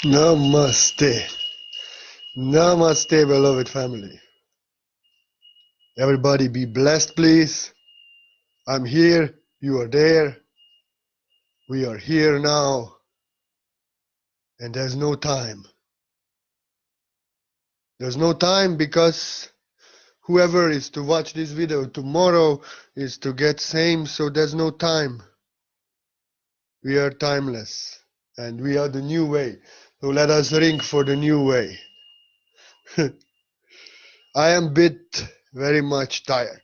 Namaste. Namaste, beloved family. Everybody be blessed, please. I'm here. You are there. We are here now. And there's no time. There's no time because whoever is to watch this video tomorrow is to get same, so there's no time. We are timeless. And we are the new way. So let us ring for the new way. I am very much tired.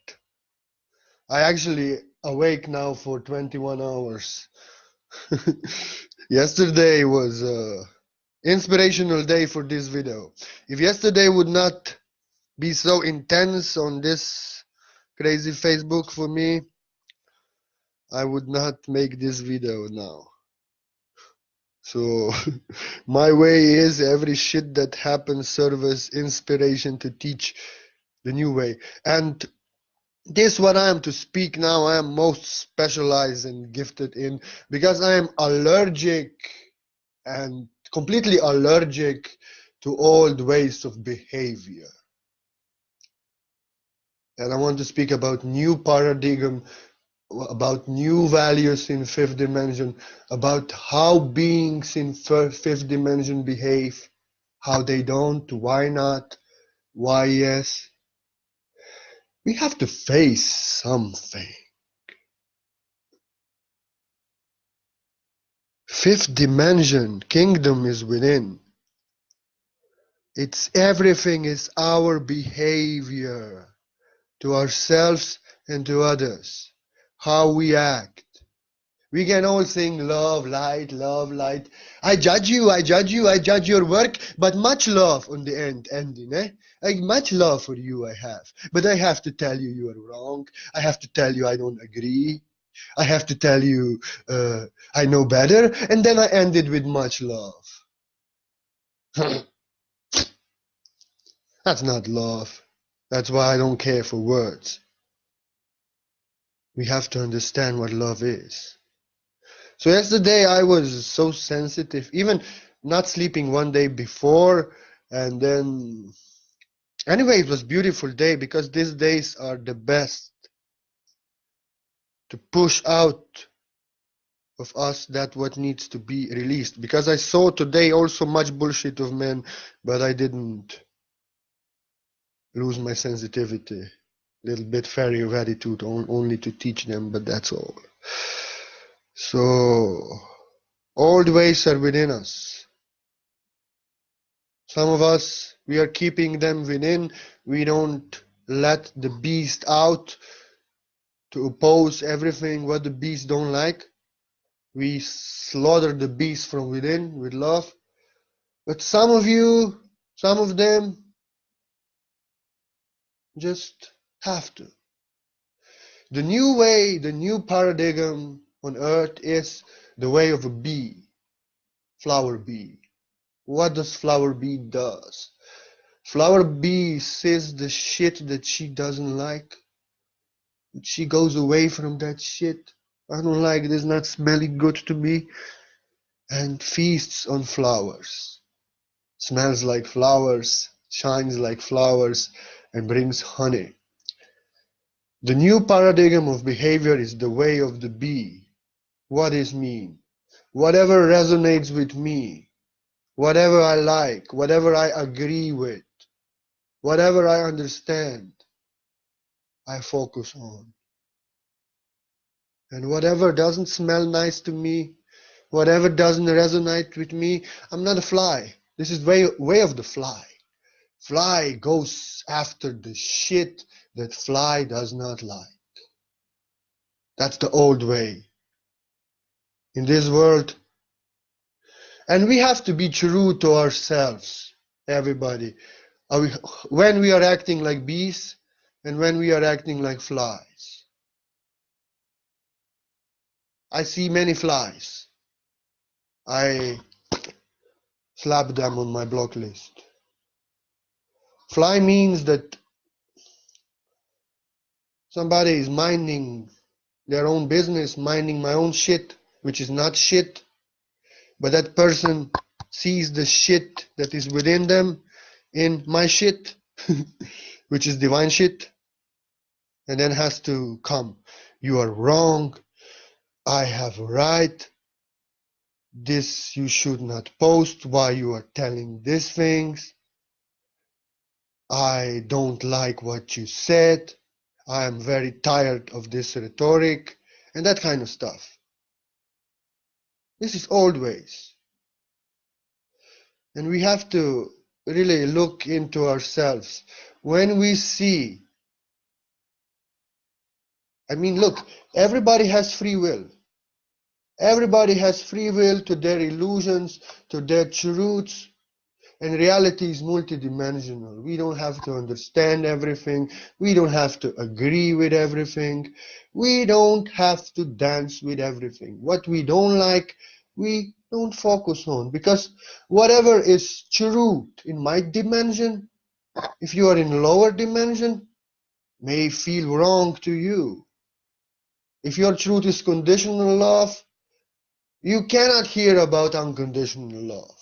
I actually awake now for 21 hours. Yesterday was an inspirational day for this video. If yesterday would not be so intense on this crazy Facebook for me, I would not make this video now. So my way is every shit that happens serves as inspiration to teach the new way. And this what I am to speak now, I am most specialized and gifted in, because I am allergic and completely allergic to old ways of behavior. And I want to speak about new paradigm, about new values in fifth dimension, about how beings in fifth dimension behave, how they don't, why not, why yes. We have to face something. Fifth dimension, kingdom is within. It's everything is our behavior to ourselves and to others. How we act. We can all sing love, light, love, light. I judge you, I judge you, I judge your work, but much love on the ending, eh? Like much love for you I have. But I have to tell you you are wrong. I have to tell you I don't agree. I have to tell you I know better, and then I ended with much love. That's not love. That's why I don't care for words. We have to understand what love is. So yesterday I was so sensitive, even not sleeping one day before, and then anyway it was a beautiful day, because these days are the best to push out of us that what needs to be released, because I saw today also much bullshit of men, but I didn't lose my sensitivity, little bit fairy of attitude only to teach them, but that's all. So old ways are within us. Some of us, we are keeping them within. We don't let the beast out to oppose everything what the beast don't like. We slaughter the beast from within with love. But some of you, some of them, just have to. The new way, the new paradigm on earth is the way of a bee, flower bee. What does flower bee does? Flower bee says the shit that she doesn't like. She goes away from that shit. I don't like it, it's not smelling good to me. And feasts on flowers. Smells like flowers, shines like flowers, and brings honey. The new paradigm of behavior is the way of the bee. What is mean? Whatever resonates with me, whatever I like, whatever I agree with, whatever I understand, I focus on. And whatever doesn't smell nice to me, whatever doesn't resonate with me, I'm not a fly. This is way of the fly. Fly goes after the shit that fly does not like. That's the old way. In this world, and we have to be true to ourselves, everybody. When we are acting like bees and when we are acting like flies. I see many flies. I slap them on my block list. Fly means that somebody is minding their own business, minding my own shit, which is not shit. But that person sees the shit that is within them in my shit, which is divine shit, and then has to come. You are wrong. I have a right. This you should not post. Why you are telling these things? I don't like what you said. I am very tired of this rhetoric and that kind of stuff. This is old ways. And we have to really look into ourselves. When we see, look, everybody has free will. Everybody has free will to their illusions, to their truths. And reality is multidimensional. We don't have to understand everything. We don't have to agree with everything. We don't have to dance with everything. What we don't like, we don't focus on. Because whatever is truth in my dimension, if you are in lower dimension, may feel wrong to you. If your truth is conditional love, you cannot hear about unconditional love.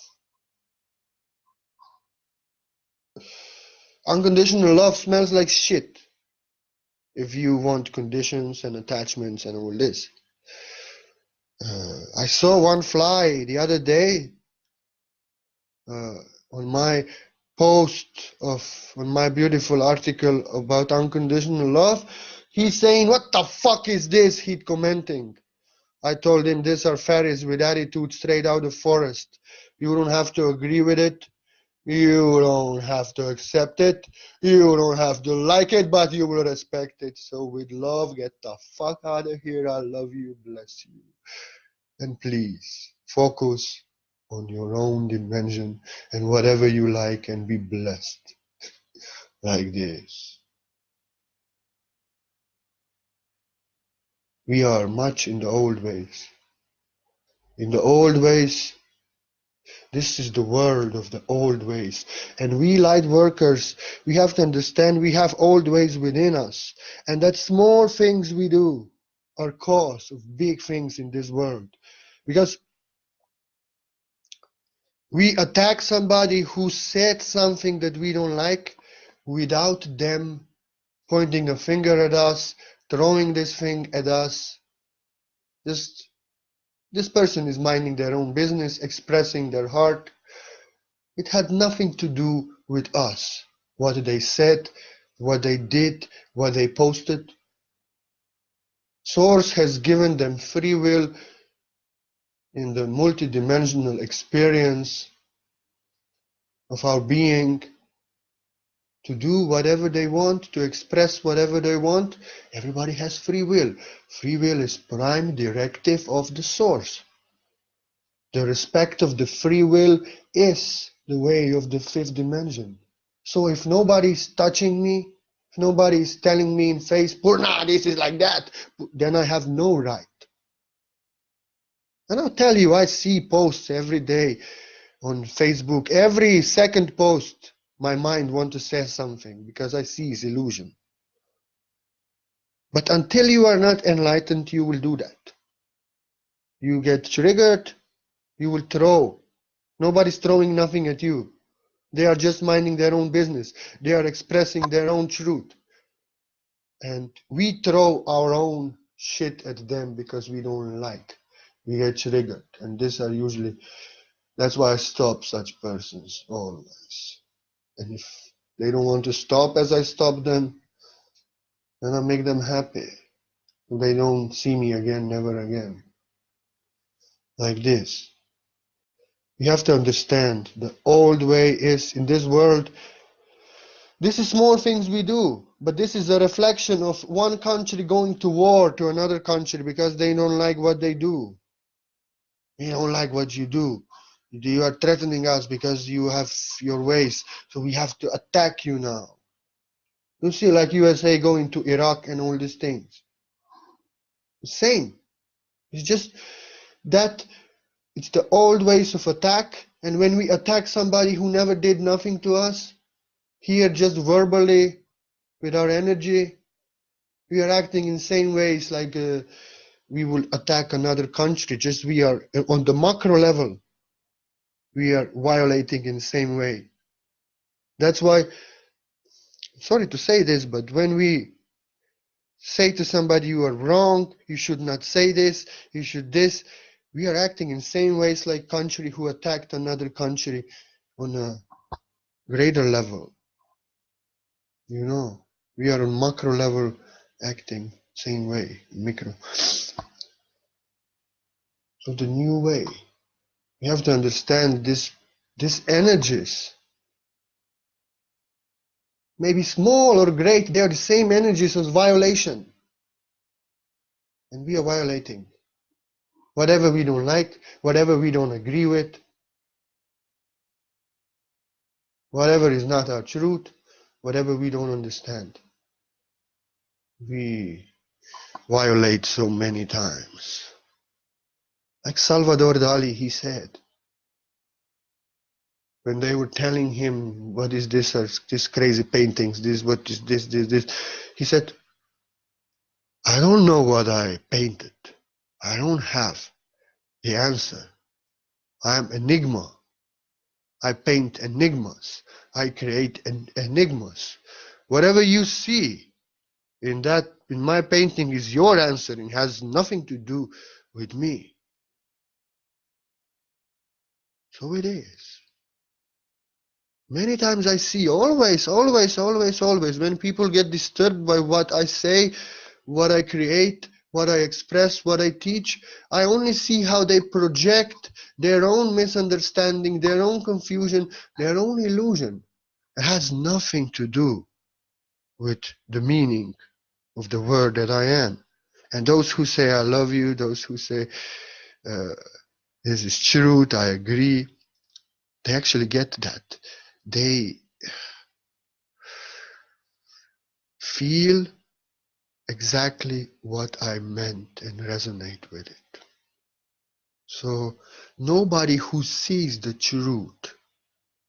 Unconditional love smells like shit if you want conditions and attachments and all this. I saw one fly the other day on my post on my beautiful article about unconditional love. He's saying, "What the fuck is this?" He's commenting. I told him, "These are fairies with attitude straight out of forest. You don't have to agree with it. You don't have to accept it. You don't have to like it, but you will respect it. So with love, get the fuck out of here. I love you. Bless you. And please focus on your own dimension and whatever you like and be blessed like this." We are much in the old ways. In the old ways, this is the world of the old ways. And we light workers, we have to understand we have old ways within us. And that small things we do are cause of big things in this world. Because we attack somebody who said something that we don't like without them pointing a finger at us, throwing this thing at us. Just this person is minding their own business, expressing their heart. It had nothing to do with us. What they said, what they did, what they posted. Source has given them free will in the multidimensional experience of our being to do whatever they want, to express whatever they want. Everybody has free will. Free will is prime directive of the source. The respect of the free will is the way of the fifth dimension. So if nobody is touching me, if nobody is telling me in face, "Purna, this is like that," then I have no right. And I'll tell you, I see posts every day on Facebook. Every second post, my mind wants to say something because I see it's illusion. But until you are not enlightened, you will do that. You get triggered, you will throw. Nobody's throwing nothing at you. They are just minding their own business. They are expressing their own truth. And we throw our own shit at them because we don't like. We get triggered. And these are usually, that's why I stop such persons always. And if they don't want to stop as I stop them, then I make them happy. They don't see me again, never again. Like this. You have to understand the old way is in this world. This is small things we do, but this is a reflection of one country going to war to another country because they don't like what they do. They don't like what you do. You are threatening us because you have your ways, so we have to attack you now. You see, like USA going to Iraq and all these things. The same. It's just that it's the old ways of attack, and when we attack somebody who never did nothing to us, here just verbally, with our energy, we are acting in same ways like we will attack another country. Just we are on the macro level. we are violating in the same way. That's why, sorry to say this, but when we say to somebody, you are wrong, you should not say this, you should this, we are acting in the same ways like country who attacked another country on a greater level. You know, we are on macro level acting same way, micro. So the new way, we have to understand these energies, maybe small or great, they are the same energies as violation. And we are violating. Whatever we don't like, whatever we don't agree with, whatever is not our truth, whatever we don't understand, we violate so many times. Like Salvador Dali, he said, when they were telling him, what is this, or this crazy paintings, this, what is this, he said, I don't know what I painted. I don't have the answer. I am enigma. I paint enigmas. I create enigmas. Whatever you see in my painting is your answer and has nothing to do with me. So it is. Many times I see, always, when people get disturbed by what I say, what I create, what I express, what I teach, I only see how they project their own misunderstanding, their own confusion, their own illusion. It has nothing to do with the meaning of the word that I am. And those who say I love you, those who say this is truth, I agree, they actually get that. They feel exactly what I meant and resonate with it. So nobody who sees the truth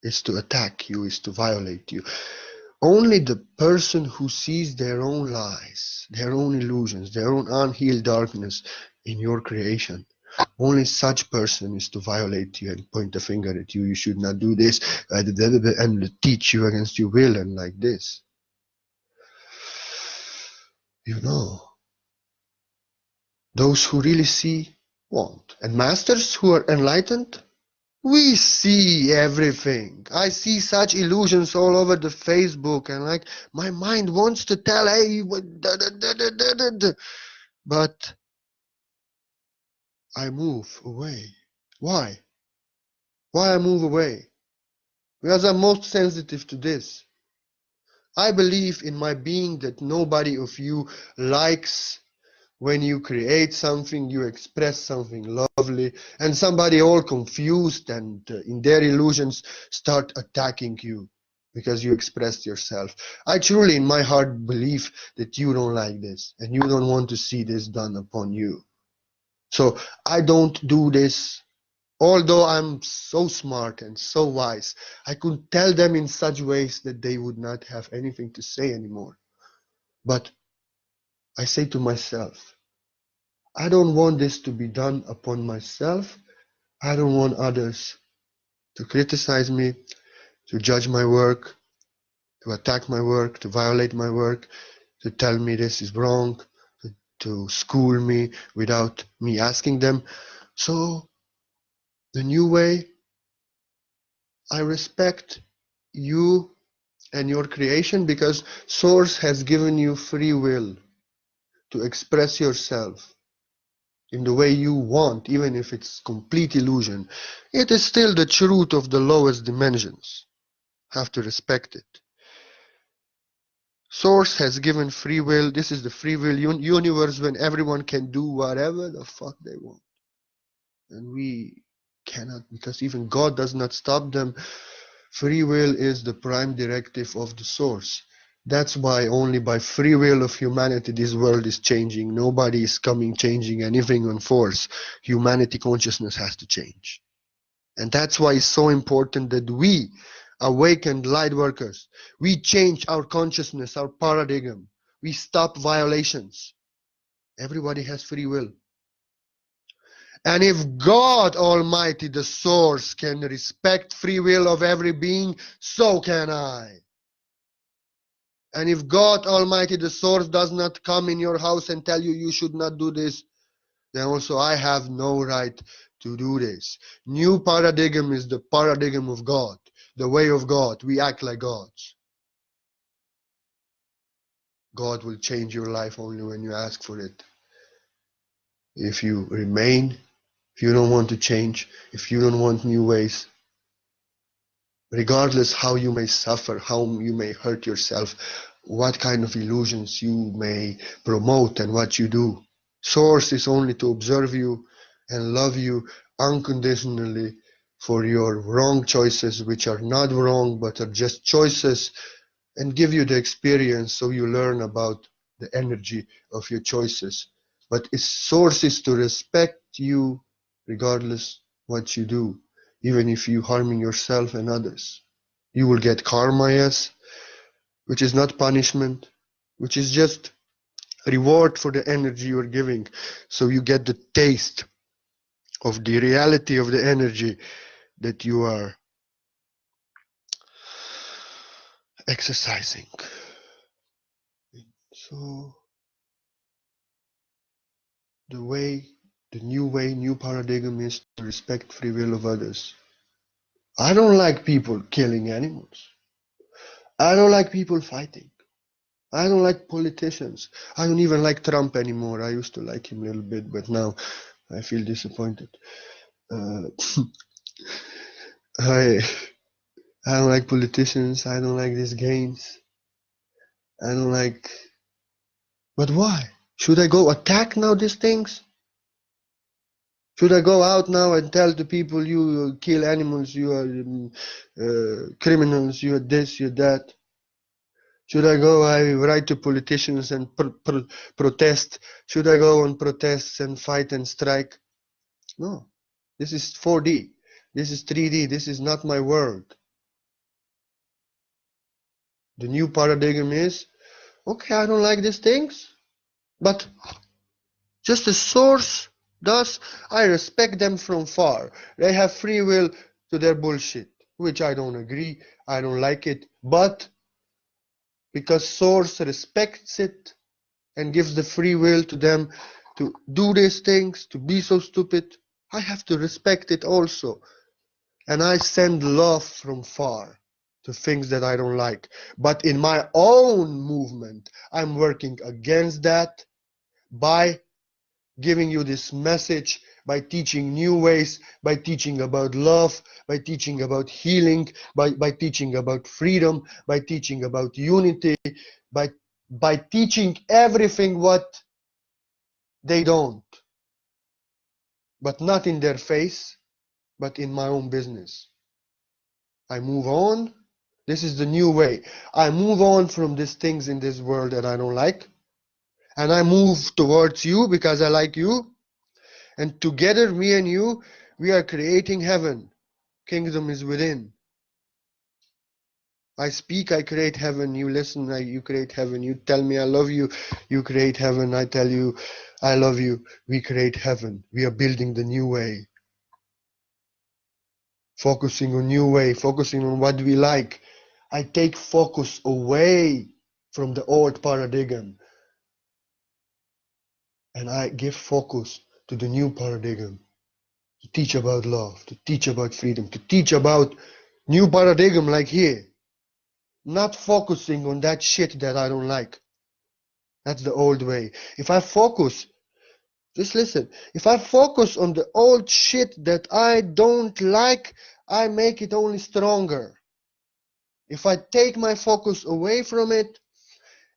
is to attack you, is to violate you. Only the person who sees their own lies, their own illusions, their own unhealed darkness in your creation, only such person is to violate you and point the finger at you. You should not do this, and teach you against your will and like this. You know, those who really see won't. And masters who are enlightened, we see everything. I see such illusions all over the Facebook, and like my mind wants to tell, hey, but I move away. Why? Why I move away? Because I'm most sensitive to this. I believe in my being that nobody of you likes when you create something, you express something lovely, and somebody all confused and in their illusions start attacking you because you expressed yourself. I truly in my heart believe that you don't like this and you don't want to see this done upon you. So I don't do this. Although I'm so smart and so wise, I could tell them in such ways that they would not have anything to say anymore. But I say to myself, I don't want this to be done upon myself. I don't want others to criticize me, to judge my work, to attack my work, to violate my work, to tell me this is wrong, to school me without me asking them. So the new way, I respect you and your creation because Source has given you free will to express yourself in the way you want, even if it's complete illusion. It is still the truth of the lowest dimensions. Have to respect it. Source has given free will. This is the free will universe when everyone can do whatever the fuck they want. And we cannot, because even God does not stop them. Free will is the prime directive of the source. That's why only by free will of humanity this world is changing. Nobody is changing anything on force. Humanity consciousness has to change. And that's why it's so important that we, awakened light workers, we change our consciousness, our paradigm. We stop violations. Everybody has free will. And if God Almighty, the source, can respect free will of every being, so can I. And if God Almighty, the source, does not come in your house and tell you you should not do this, then also I have no right to do this. New paradigm is the paradigm of God, the way of God. We act like gods. God will change your life only when you ask for it. If you remain, if you don't want to change, if you don't want new ways, regardless how you may suffer, how you may hurt yourself, what kind of illusions you may promote and what you do. Source is only to observe you and love you unconditionally for your wrong choices, which are not wrong but are just choices, and give you the experience so you learn about the energy of your choices. But its source is to respect you regardless what you do, even if you harming yourself and others. You will get karma, yes, which is not punishment, which is just reward for the energy you're giving. So you get the taste of the reality of the energy that you are exercising. So the new paradigm is to respect free will of others. I don't like people killing animals. I don't like people fighting. I don't like politicians. I don't even like Trump anymore. I used to like him a little bit, but now I feel disappointed. Uh, I I don't like politicians. I don't like these games. I don't like. But why? Should I go attack now these things? Should I go out now and tell the people you kill animals, you are criminals, you are this, you are that? Should I go, I write to politicians and protest? Should I go on protests and fight and strike? No. This is 4D. This is 3D. This is not my world. The new paradigm is, okay, I don't like these things, but just the source does, I respect them from far. They have free will to their bullshit, which I don't agree, I don't like it, but because source respects it and gives the free will to them to do these things, to be so stupid, I have to respect it also. And I send love from far to things that I don't like. But in my own movement, I'm working against that by giving you this message, by teaching new ways, by teaching about love, by teaching about healing, by teaching about freedom, by teaching about unity, by teaching everything what they don't, but not in their face, but in my own business. I move on. This is the new way. I move on from these things in this world that I don't like, and I move towards you because I like you. And together, me and you, we are creating heaven. Kingdom is within. I speak, I create heaven. You listen, you create heaven. You tell me I love you, you create heaven. I tell you I love you, we create heaven. We are building the new way. Focusing on new way, focusing on what we like. I take focus away from the old paradigm. And I give focus to the new paradigm. To teach about love, to teach about freedom, to teach about new paradigm like here. Not focusing on that shit that I don't like. That's the old way. If I focus, just listen, if I focus on the old shit that I don't like, I make it only stronger. If I take my focus away from it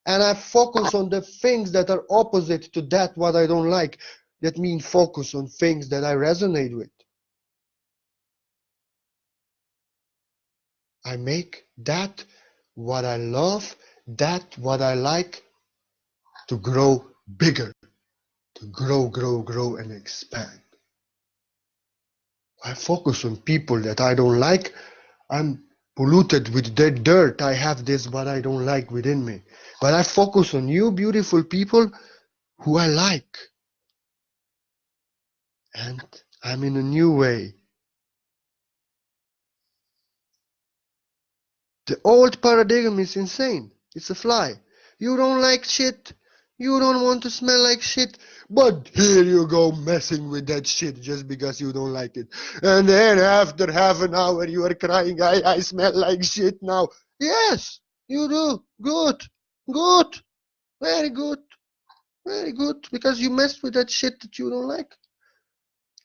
and I focus on the things that are opposite to that what I don't like, that means focus on things that I resonate with. I make that what I love, that what I like, to grow bigger, to grow and expand. I focus on people that I don't like. I'm polluted with their dirt. I have this what I don't like within me. But I focus on you beautiful people who I like. And I'm in a new way. The old paradigm is insane. It's a fly. You don't like shit. You don't want to smell like shit. But here you go messing with that shit just because you don't like it. And then after half an hour you are crying, I smell like shit now. Yes, you do. Good. Good. Very good. Very good. Because you messed with that shit that you don't like.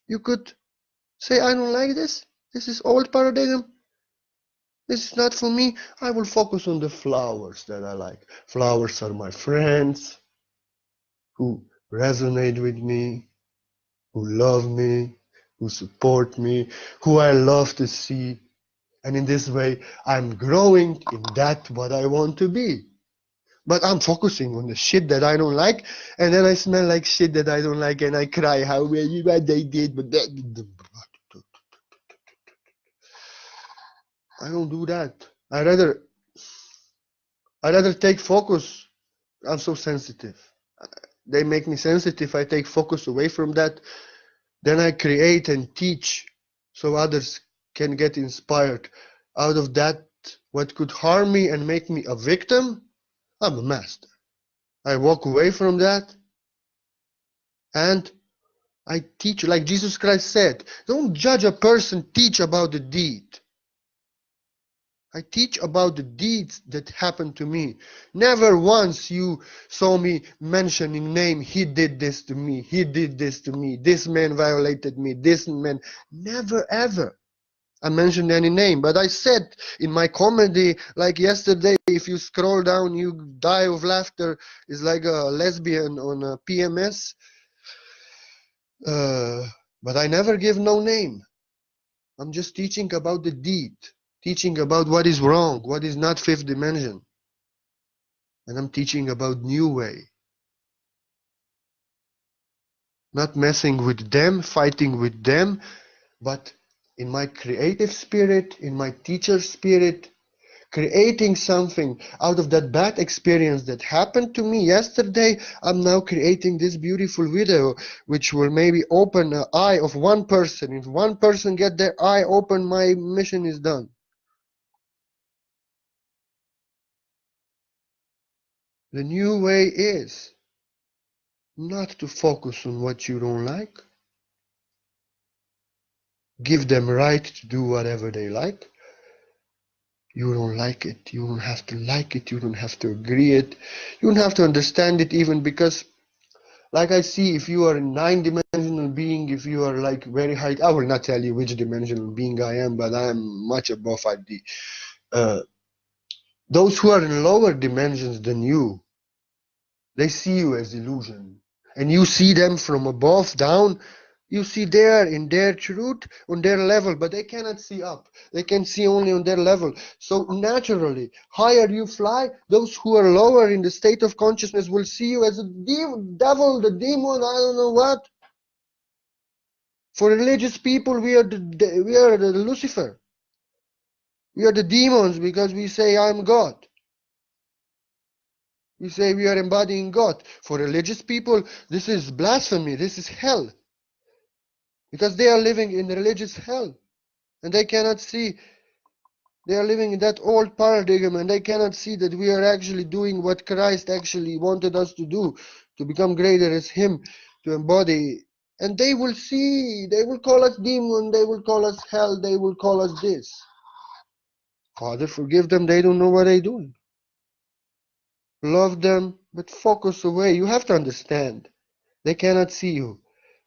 You could say, I don't like this. This is old paradigm. This is not for me. I will focus on the flowers that I like. Flowers are my friends who resonate with me, who love me, who support me, who I love to see. And in this way, I'm growing in that what I want to be. But I'm focusing on the shit that I don't like, and then I smell like shit that I don't like, and I cry how what they did, but that, I don't do that. I rather take focus. I'm so sensitive. They make me sensitive. I take focus away from that. Then I create and teach so others can get inspired. Out of that, what could harm me and make me a victim, I'm a master. I walk away from that and I teach, like Jesus Christ said, don't judge a person, teach about the deed. I teach about the deeds that happened to me. Never once you saw me mentioning name, he did this to me, he did this to me, this man violated me, this man. Never ever I mentioned any name. But I said in my comedy, like yesterday, if you scroll down, you die of laughter, is like a lesbian on a PMS. But I never give no name. I'm just teaching about the deed, teaching about what is wrong, what is not fifth dimension. And I'm teaching about new way. Not messing with them, fighting with them, but in my creative spirit, in my teacher spirit, creating something out of that bad experience that happened to me yesterday. I'm now creating this beautiful video, which will maybe open an eye of one person. If one person get their eye open, my mission is done. The new way is not to focus on what you don't like. Give them right to do whatever they like. You don't like it. You don't have to like it. You don't have to agree it. You don't have to understand it even, because like I see, if you are a nine-dimensional being, if you are like very high, I will not tell you which dimensional being I am, but I am much above 5D. Those who are in lower dimensions than you, they see you as illusion. And you see them from above down. You see they are in their truth, on their level, but they cannot see up. They can see only on their level. So naturally, higher you fly, those who are lower in the state of consciousness will see you as a devil, the demon, I don't know what. For religious people, we are the Lucifer. We are the demons because we say, I'm God. We say we are embodying God. For religious people, this is blasphemy. This is hell. Because they are living in religious hell. And they cannot see, they are living in that old paradigm, and they cannot see that we are actually doing what Christ actually wanted us to do, to become greater as Him, to embody. And they will see, they will call us demon, they will call us hell, they will call us this. Father, forgive them, they don't know what they're doing. Love them, but focus away. You have to understand. They cannot see you.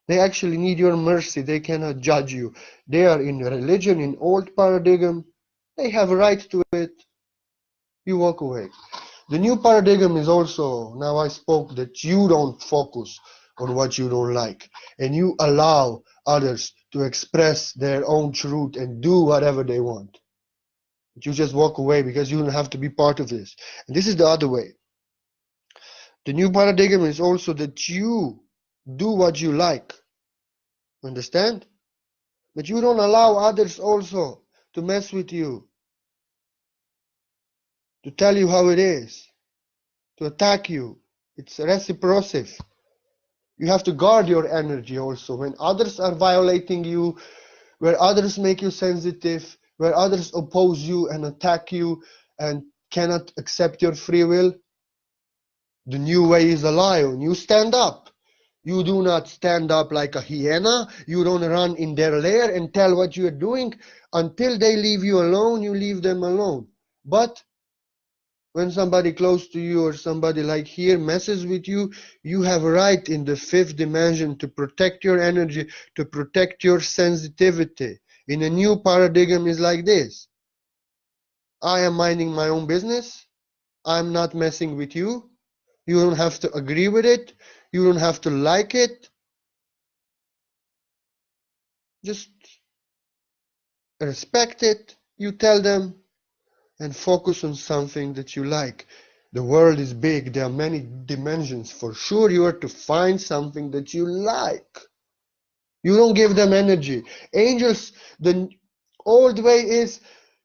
They actually need your mercy. They cannot judge you. They are in religion, in old paradigm. They have a right to it. You walk away. The new paradigm is also, now I spoke, that you don't focus on what you don't like. And you allow others to express their own truth and do whatever they want. You just walk away because you don't have to be part of this. And this is the other way. The new paradigm is also that you do what you like. Understand? But you don't allow others also to mess with you, to tell you how it is, to attack you. It's reciprocity. You have to guard your energy also. When others are violating you, where others make you sensitive, where others oppose you and attack you and cannot accept your free will, the new way is a lion. You stand up. You do not stand up like a hyena. You don't run in their lair and tell what you are doing. Until they leave you alone, you leave them alone. But when somebody close to you or somebody like here messes with you, you have a right in the fifth dimension to protect your energy, to protect your sensitivity. In a new paradigm is like this. I am minding my own business. I'm not messing with you. You don't have to agree with it. You don't have to like it. Just respect it. You tell them and focus on something that you like. The world is big. There are many dimensions. For sure, you are to find something that you like. You don't give them energy. Angels, the old way is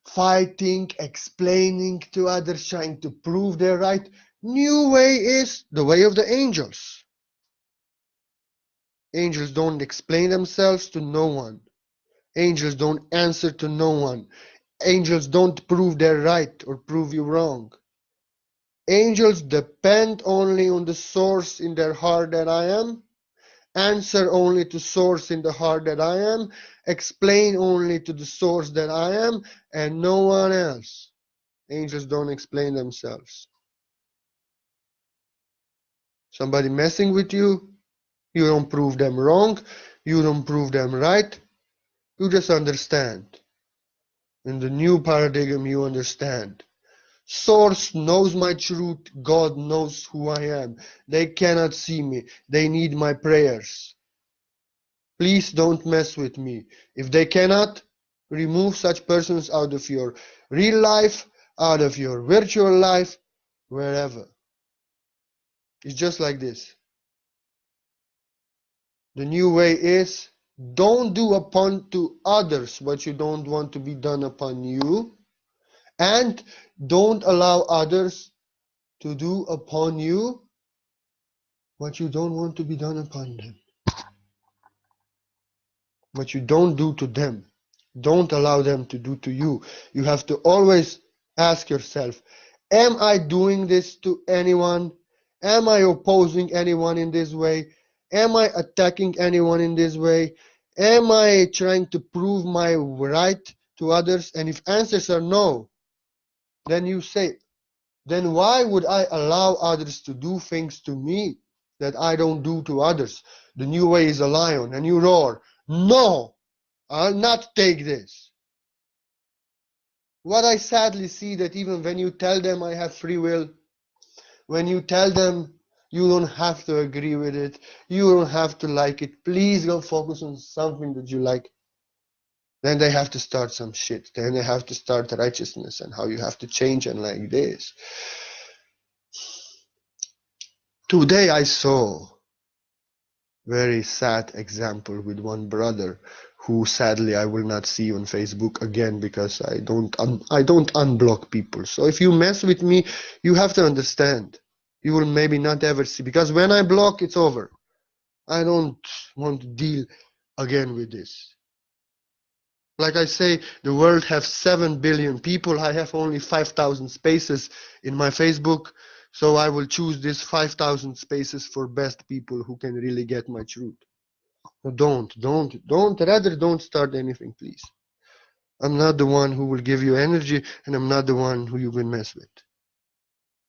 fighting, explaining to others, trying to prove they're right. New way is the way of the angels. Angels don't explain themselves to no one. Angels don't answer to no one. Angels don't prove they're right or prove you wrong. Angels depend only on the source in their heart that I am, answer only to source in the heart that I am, explain only to the source that I am, and no one else. Angels don't explain themselves. Somebody messing with you, you don't prove them wrong, you don't prove them right, you just understand. In the new paradigm, you understand. Source knows my truth. God knows who I am. They cannot see me. They need my prayers. Please don't mess with me. If they cannot, remove such persons out of your real life, out of your virtual life, wherever. It's just like this. The new way is, don't do upon to others what you don't want to be done upon you, and don't allow others to do upon you what you don't want to be done upon them. What you don't do to them, don't allow them to do to you. You have to always ask yourself, am I doing this to anyone? Am I opposing anyone in this way? Am I attacking anyone in this way? Am I trying to prove my right to others? And if answers are no, then you say, then why would I allow others to do things to me that I don't do to others? The new way is a lion, and you roar, no, I'll not take this. What I sadly see that even when you tell them I have free will, when you tell them you don't have to agree with it, you don't have to like it, please go focus on something that you like, then they have to start some shit. Then they have to start righteousness and how you have to change and like this. Today I saw very sad example with one brother who sadly I will not see on Facebook again because I don't unblock people. So if you mess with me, you have to understand. You will maybe not ever see, because when I block, it's over. I don't want to deal again with this. Like I say, the world has 7 billion people. I have only 5,000 spaces in my Facebook. So I will choose these 5,000 spaces for best people who can really get my truth. Rather don't start anything, please. I'm not the one who will give you energy, and I'm not the one who you will mess with.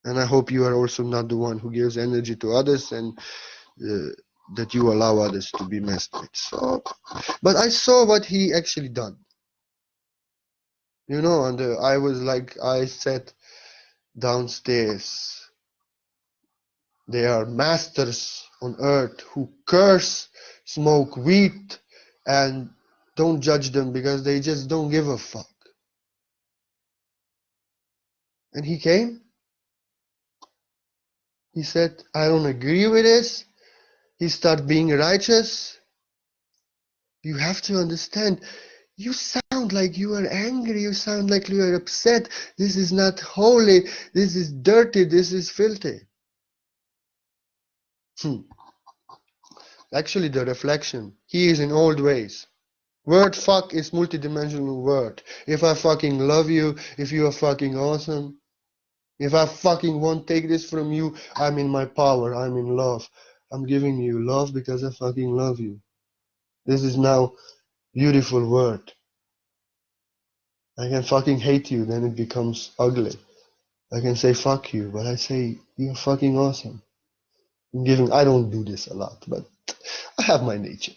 And I hope you are also not the one who gives energy to others and that you allow others to be messed with. So, but I saw what he actually done. You know, and I was like, I sat downstairs. They are masters on earth who curse, smoke weed, and don't judge them because they just don't give a fuck. And he came. He said, I don't agree with this. He started being righteous. You have to understand. You sound like you are angry. You sound like you are upset. This is not holy. This is dirty. This is filthy. actually the reflection. He is in old ways. Word fuck is multidimensional word. If I fucking love you, if you are fucking awesome, if I fucking won't take this from you, I'm in my power, I'm in love. I'm giving you love because I fucking love you. This is now beautiful word. I can fucking hate you, then it becomes ugly. I can say fuck you, but I say you're fucking awesome. I don't do this a lot, but I have my nature.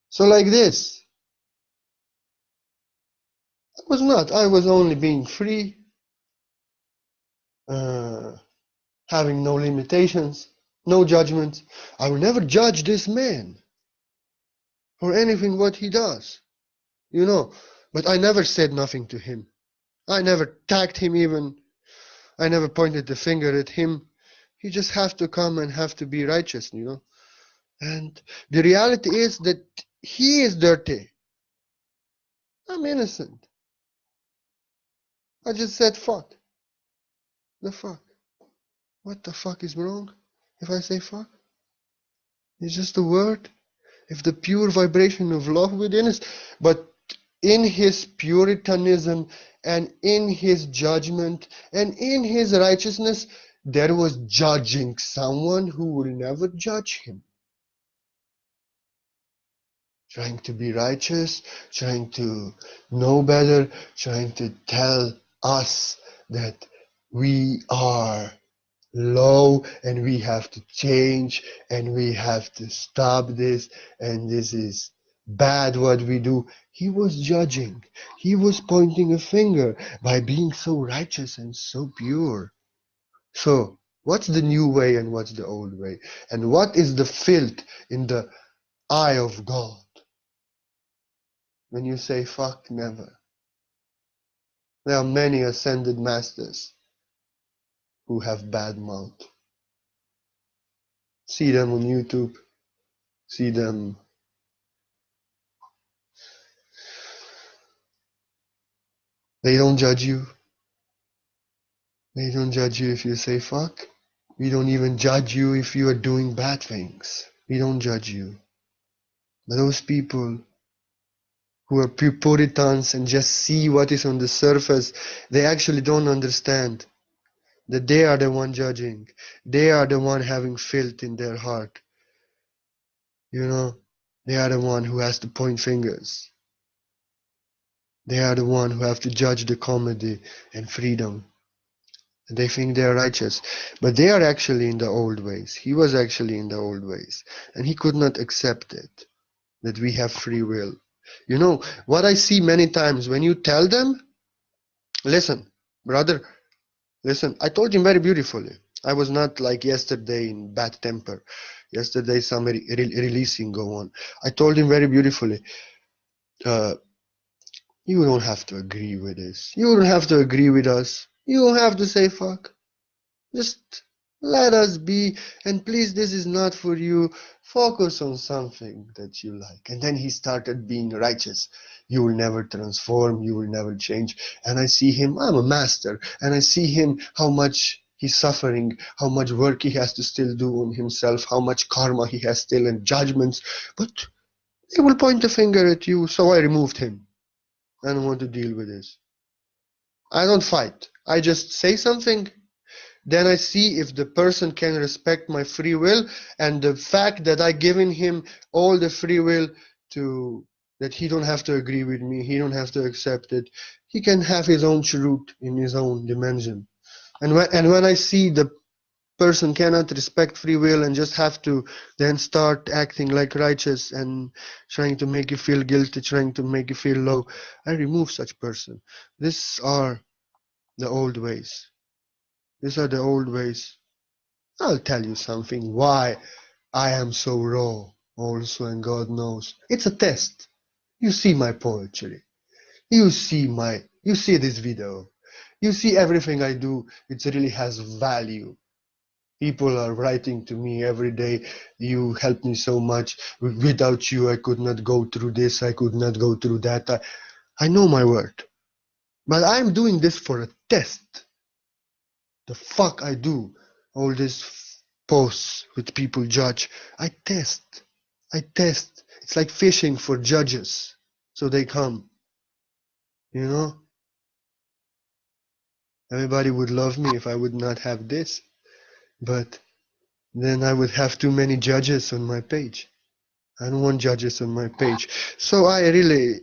So like this, I was only being free, uh, having no limitations, no judgments. I will never judge this man for anything what he does, but I never said nothing to him. I never tagged him even. I never pointed the finger at him. He just have to come and have to be righteous. And the reality is that he is dirty. I'm innocent. I just said fuck. The fuck. What the fuck is wrong if I say fuck? It's just a word. If the pure vibration of love within us, but in his puritanism and in his judgment and in his righteousness, there was judging someone who will never judge him. Trying to be righteous, trying to know better, trying to tell us that we are low and we have to change and we have to stop this and this is bad what we do. He was judging. He was pointing a finger by being so righteous and so pure. So, what's the new way and what's the old way? And what is the filth in the eye of God? When you say fuck never. There are many ascended masters who have bad mouth. See them on YouTube. See them. They don't judge you. They don't judge you if you say fuck. We don't even judge you if you are doing bad things. We don't judge you. But those people who are puritans and just see what is on the surface, they actually don't understand that they are the one judging. They are the one having filth in their heart. They are the one who has to point fingers. They are the one who have to judge the comedy and freedom. They think they are righteous, but they are actually in the old ways. He was actually in the old ways, and he could not accept it, that we have free will. What I see many times when you tell them, listen, brother, listen, I told him very beautifully. I was not like yesterday in bad temper. Yesterday some releasing go on. I told him very beautifully, you don't have to agree with this. You don't have to agree with us. You don't have to say fuck. Just let us be, and please, this is not for you. Focus on something that you like. And then he started being righteous. You will never transform, you will never change. And I see him, I'm a master, and I see him how much he's suffering, how much work he has to still do on himself, how much karma he has still and judgments. But they will point a finger at you, so I removed him. I don't want to deal with this. I don't fight. I just say something. Then I see if the person can respect my free will, and the fact that I given him all the free will that he don't have to agree with me, he don't have to accept it. He can have his own truth in his own dimension. And when I see the person cannot respect free will and just have to then start acting like righteous and trying to make you feel guilty, trying to make you feel low, I remove such person. These are the old ways. These are the old ways. I'll tell you something why I am so raw also, and God knows. It's a test. You see my poetry. You see this video. You see everything I do. It really has value. People are writing to me every day. You helped me so much. Without you, I could not go through this. I could not go through that. I know my word. But I'm doing this for a test. The fuck I do all this posts with people judge. I test. It's like fishing for judges. So they come. You know? Everybody would love me if I would not have this. But then I would have too many judges on my page. I don't want judges on my page. So I really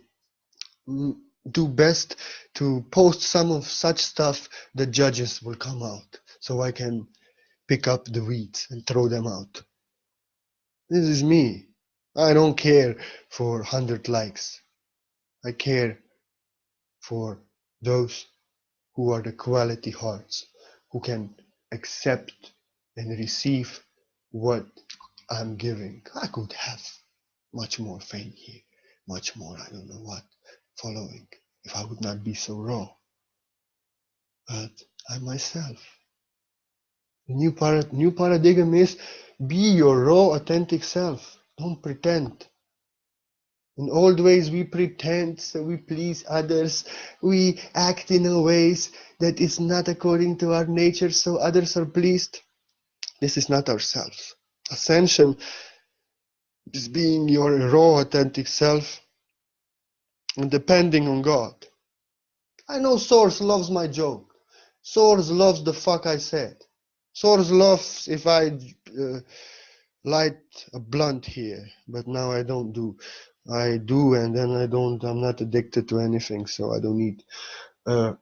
do best to post some of such stuff that judges will come out. So I can pick up the weeds and throw them out. This is me. I don't care for 100 likes. I care for those who are the quality hearts, who can accept and receive what I'm giving. I could have much more fame here, much more, I don't know what, following, if I would not be so raw. But I'm myself. The new paradigm is be your raw, authentic self. Don't pretend. In old ways we pretend so we please others. We act in a ways that is not according to our nature so others are pleased. This is not ourselves. Ascension is being your raw, authentic self and depending on God. I know Source loves my joke. Source loves the fuck I said. Source loves if I light a blunt here, but now I don't do. I do, and then I don't. I'm not addicted to anything, so I don't need. I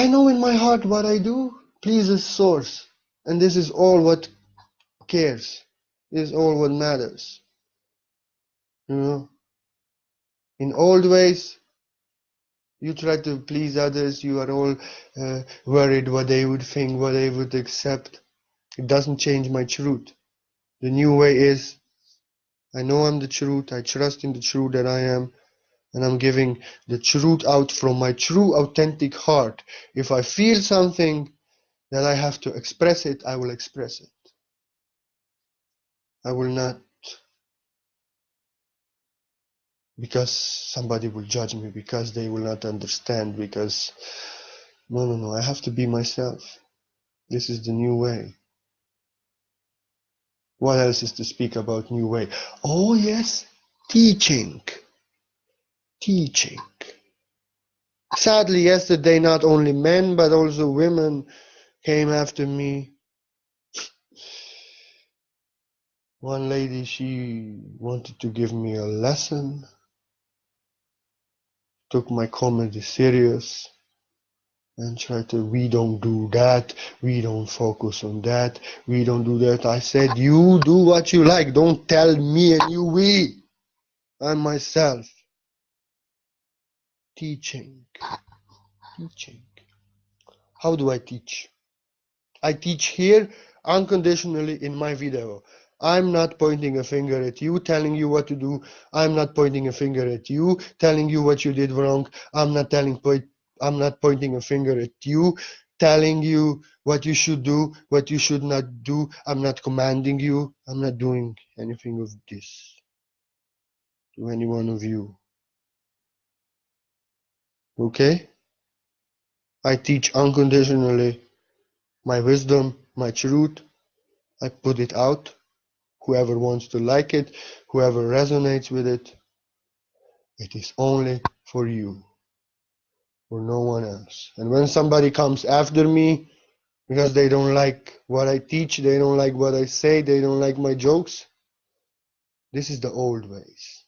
know in my heart what I do pleases Source, and this is all what cares. This is all what matters. You know, in old ways, you try to please others. You are all worried what they would think, what they would accept. It doesn't change my truth. The new way is, I know I'm the truth. I trust in the truth that I am. And I'm giving the truth out from my true authentic heart. If I feel something that I have to express it, I will express it. I will not because somebody will judge me, because they will not understand, because no, I have to be myself. This is the new way. What else is to speak about new way? Oh yes, teaching. Sadly, yesterday not only men but also women came after me. One lady, she wanted to give me a lesson, took my comedy serious, and tried to, we don't do that, we don't focus on that, we don't do that. I said, you do what you like, don't tell me and you we. I'm myself. Teaching. How do I teach? I teach here unconditionally in my video. I'm not pointing a finger at you, telling you what to do. I'm not pointing a finger at you, telling you what you did wrong. I'm not pointing a finger at you, telling you what you should do, what you should not do. I'm not commanding you. I'm not doing anything of this to any one of you. Okay? I teach unconditionally my wisdom, my truth. I put it out. Whoever wants to like it, whoever resonates with it, it is only for you, for no one else. And when somebody comes after me because they don't like what I teach, they don't like what I say, they don't like my jokes, this is the old ways.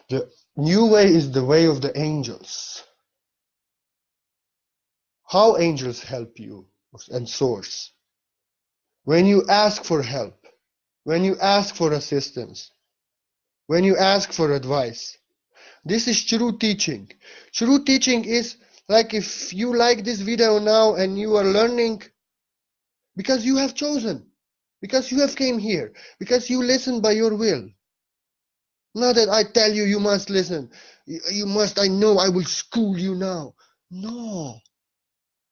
The new way is the way of the angels. How angels help you and Source. When you ask for help, when you ask for assistance, when you ask for advice, this is true teaching. True teaching is like if you like this video now and you are learning because you have chosen, because you have came here, because you listen by your will. Not that I tell you, you must listen. You must, I know I will school you now. No,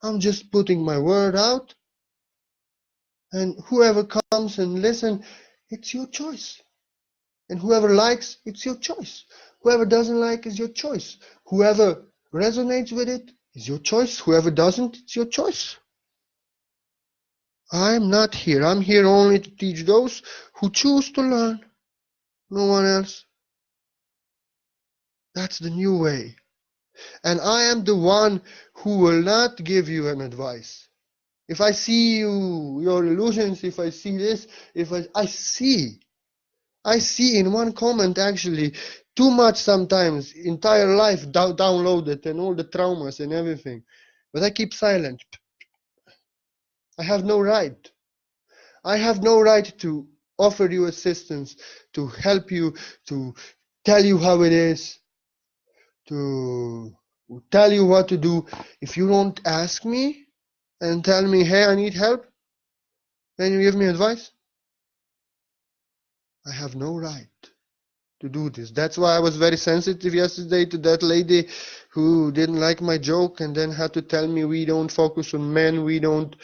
I'm just putting my word out. And whoever comes and listen, it's your choice. And whoever likes, it's your choice. Whoever doesn't like is your choice. Whoever resonates with it is your choice. Whoever doesn't, it's your choice. I'm not here. I'm here only to teach those who choose to learn. No one else. That's the new way. And I am the one who will not give you an advice. If I see your illusions, if I see this, if I see in one comment actually too much sometimes, entire life downloaded and all the traumas and everything. But I keep silent. I have no right. I have no right to offer you assistance, to help you, to tell you how it is, to tell you what to do. If you don't ask me and tell me, hey, I need help, then you give me advice. I have no right to do this. That's why I was very sensitive yesterday to that lady who didn't like my joke and then had to tell me we don't focus on men, we don't.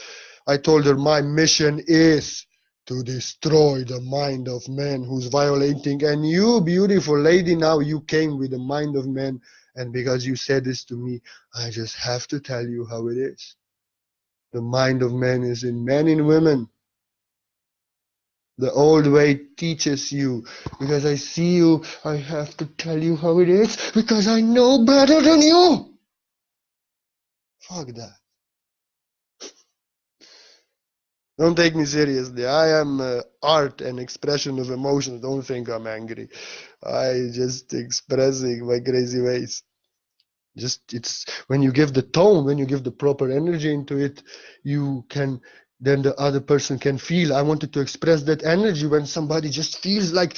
I told her my mission is to destroy the mind of man who's violating. And you, beautiful lady, now you came with the mind of man. And because you said this to me, I just have to tell you how it is. The mind of man is in men and women. The old way teaches you. Because I see you, I have to tell you how it is. Because I know better than you. Fuck that. Don't take me seriously. I am art and expression of emotions. Don't think I'm angry. I just expressing my crazy ways. Just it's when you give the tone, when you give the proper energy into it, you can then the other person can feel. I wanted to express that energy when somebody just feels like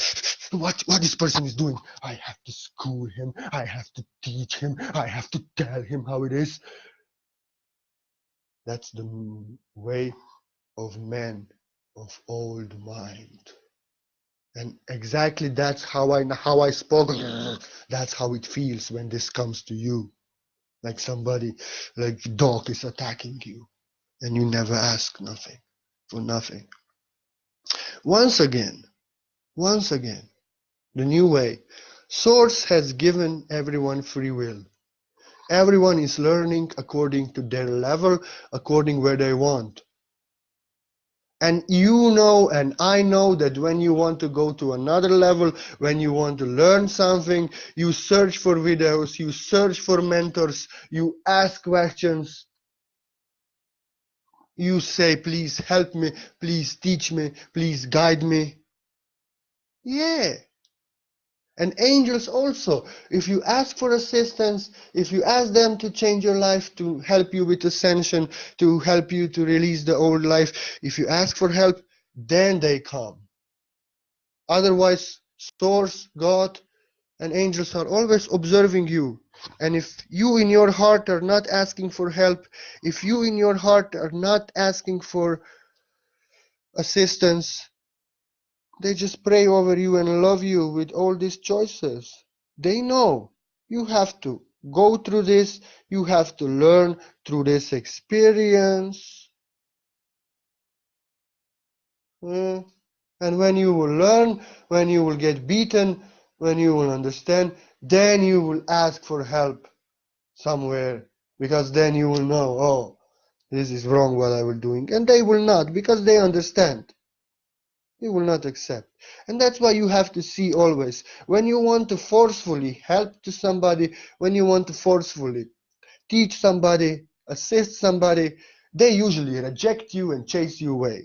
what this person is doing. I have to school him. I have to teach him. I have to tell him how it is. That's the way of men of old mind. And exactly that's how I spoke. That's how it feels when this comes to you. Like somebody, like dog is attacking you. And you never ask nothing for nothing. Once again, the new way. Source has given everyone free will. Everyone is learning according to their level, according where they want. And you know and I know that when you want to go to another level, when you want to learn something, you search for videos, you search for mentors, you ask questions, you say, please help me, please teach me, please guide me. Yeah. And angels also, if you ask for assistance, if you ask them to change your life, to help you with ascension, to help you to release the old life, if you ask for help, then they come. Otherwise, source, God, and angels are always observing you. And if you in your heart are not asking for help, if you in your heart are not asking for assistance, they just pray over you and love you with all these choices. They know you have to go through this, you have to learn through this experience. And when you will learn, when you will get beaten, when you will understand, then you will ask for help somewhere. Because then you will know, oh, this is wrong what I was doing. And they will not, because they understand. They will not accept. And that's why you have to see always. When you want to forcefully help to somebody, when you want to forcefully teach somebody, assist somebody, they usually reject you and chase you away.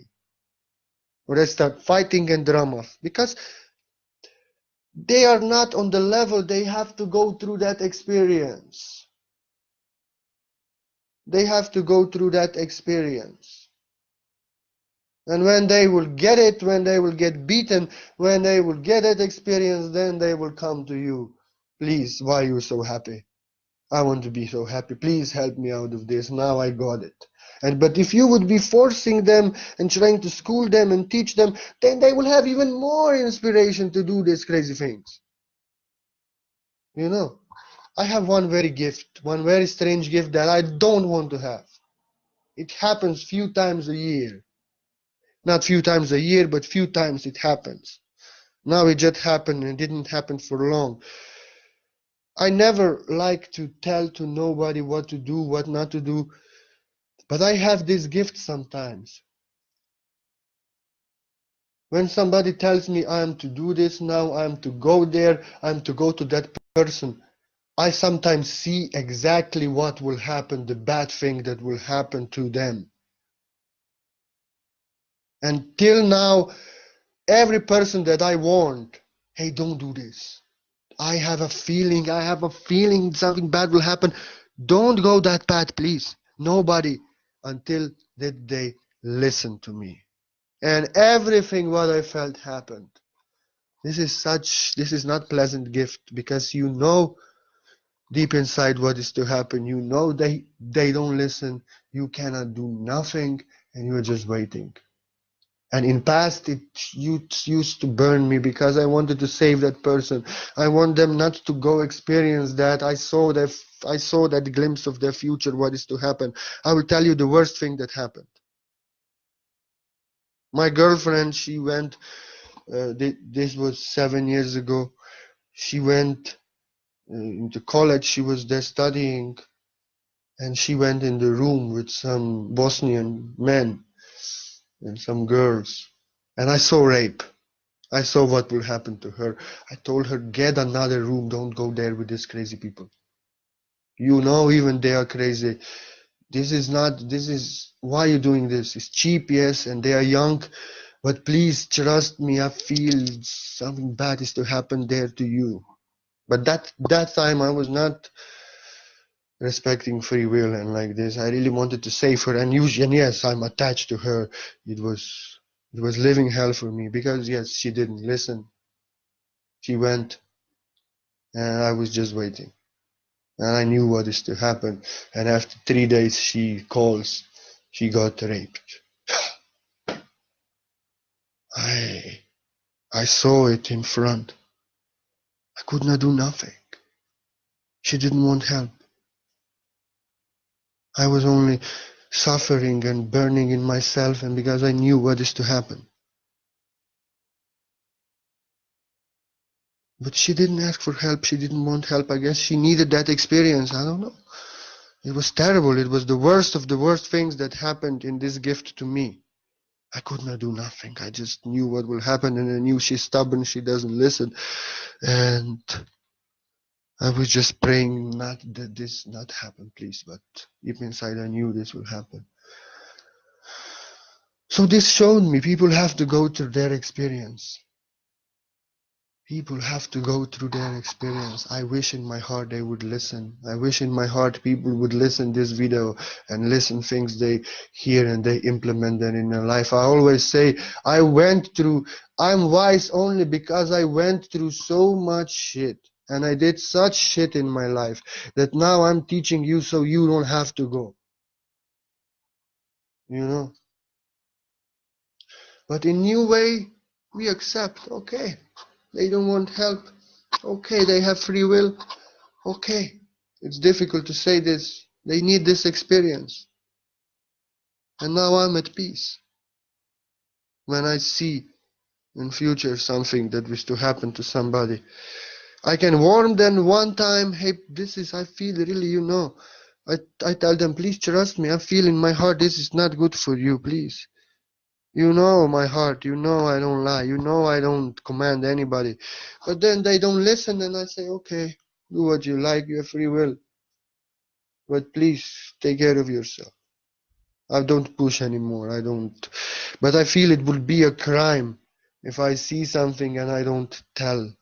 Or they start fighting and dramas. Because they are not on the level, they have to go through that experience. They have to go through that experience. And when they will get it, when they will get beaten, when they will get that experience, then they will come to you. Please, why are you so happy? I want to be so happy. Please help me out of this. Now I got it. But if you would be forcing them and trying to school them and teach them, then they will have even more inspiration to do these crazy things. You know, I have one very strange gift that I don't want to have. It happens few times a year. Not few times a year, but few times it happens. Now it just happened and it didn't happen for long. I never like to tell to nobody what to do, what not to do, but I have this gift sometimes. When somebody tells me I am to do this now, I am to go there, I am to go to that person, I sometimes see exactly what will happen, the bad thing that will happen to them. And till now, every person that I warned, hey, don't do this. I have a feeling something bad will happen. Don't go that path, please. Nobody, until that they listen to me. And everything what I felt happened. This is not pleasant gift, because you know deep inside what is to happen. You know they don't listen. You cannot do nothing, and you're just waiting. And in past, it used to burn me, because I wanted to save that person. I want them not to go experience that. I saw that glimpse of their future, what is to happen. I will tell you the worst thing that happened. My girlfriend, she went, this was 7 years ago. She went into college. She was there studying, and she went in the room with some Bosnian men and some girls. And I saw rape. I saw what will happen to her. I told her, get another room. Don't go there with these crazy people. You know, even they are crazy. This is, why you doing this? It's cheap, yes, and they are young, but please trust me. I feel something bad is to happen there to you. But that time I was not respecting free will and like this. I really wanted to save her, and yes, I'm attached to her. It was living hell for me, because yes, she didn't listen. She went, and I was just waiting. And I knew what is to happen. And after 3 days, she calls. She got raped. I I saw it in front. I could not do nothing. She didn't want help. I was only suffering and burning in myself, and because I knew what is to happen. But she didn't ask for help. She didn't want help. I guess she needed that experience. I don't know. It was terrible. It was the worst of the worst things that happened in this gift to me. I could not do nothing. I just knew what will happen, and I knew she's stubborn. She doesn't listen. And I was just praying not that this not happen, please. But deep inside, I knew this will happen. So this showed me people have to go through their experience. People have to go through their experience. I wish in my heart they would listen. I wish in my heart people would listen this video and listen things they hear and they implement them in their life. I always say I'm wise only because I went through so much shit. And I did such shit in my life that now I'm teaching you so you don't have to go. You know? But in new way, we accept, okay, they don't want help. Okay, they have free will. Okay, it's difficult to say this. They need this experience. And now I'm at peace. When I see in future something that is to happen to somebody, I can warn them one time, hey, I feel really, I tell them, please trust me. I feel in my heart this is not good for you, please. You know my heart, you know I don't lie, you know I don't command anybody. But then they don't listen, and I say, okay, do what you like, you have free will. But please take care of yourself. I don't push anymore. I don't. But I feel it would be a crime if I see something and I don't tell.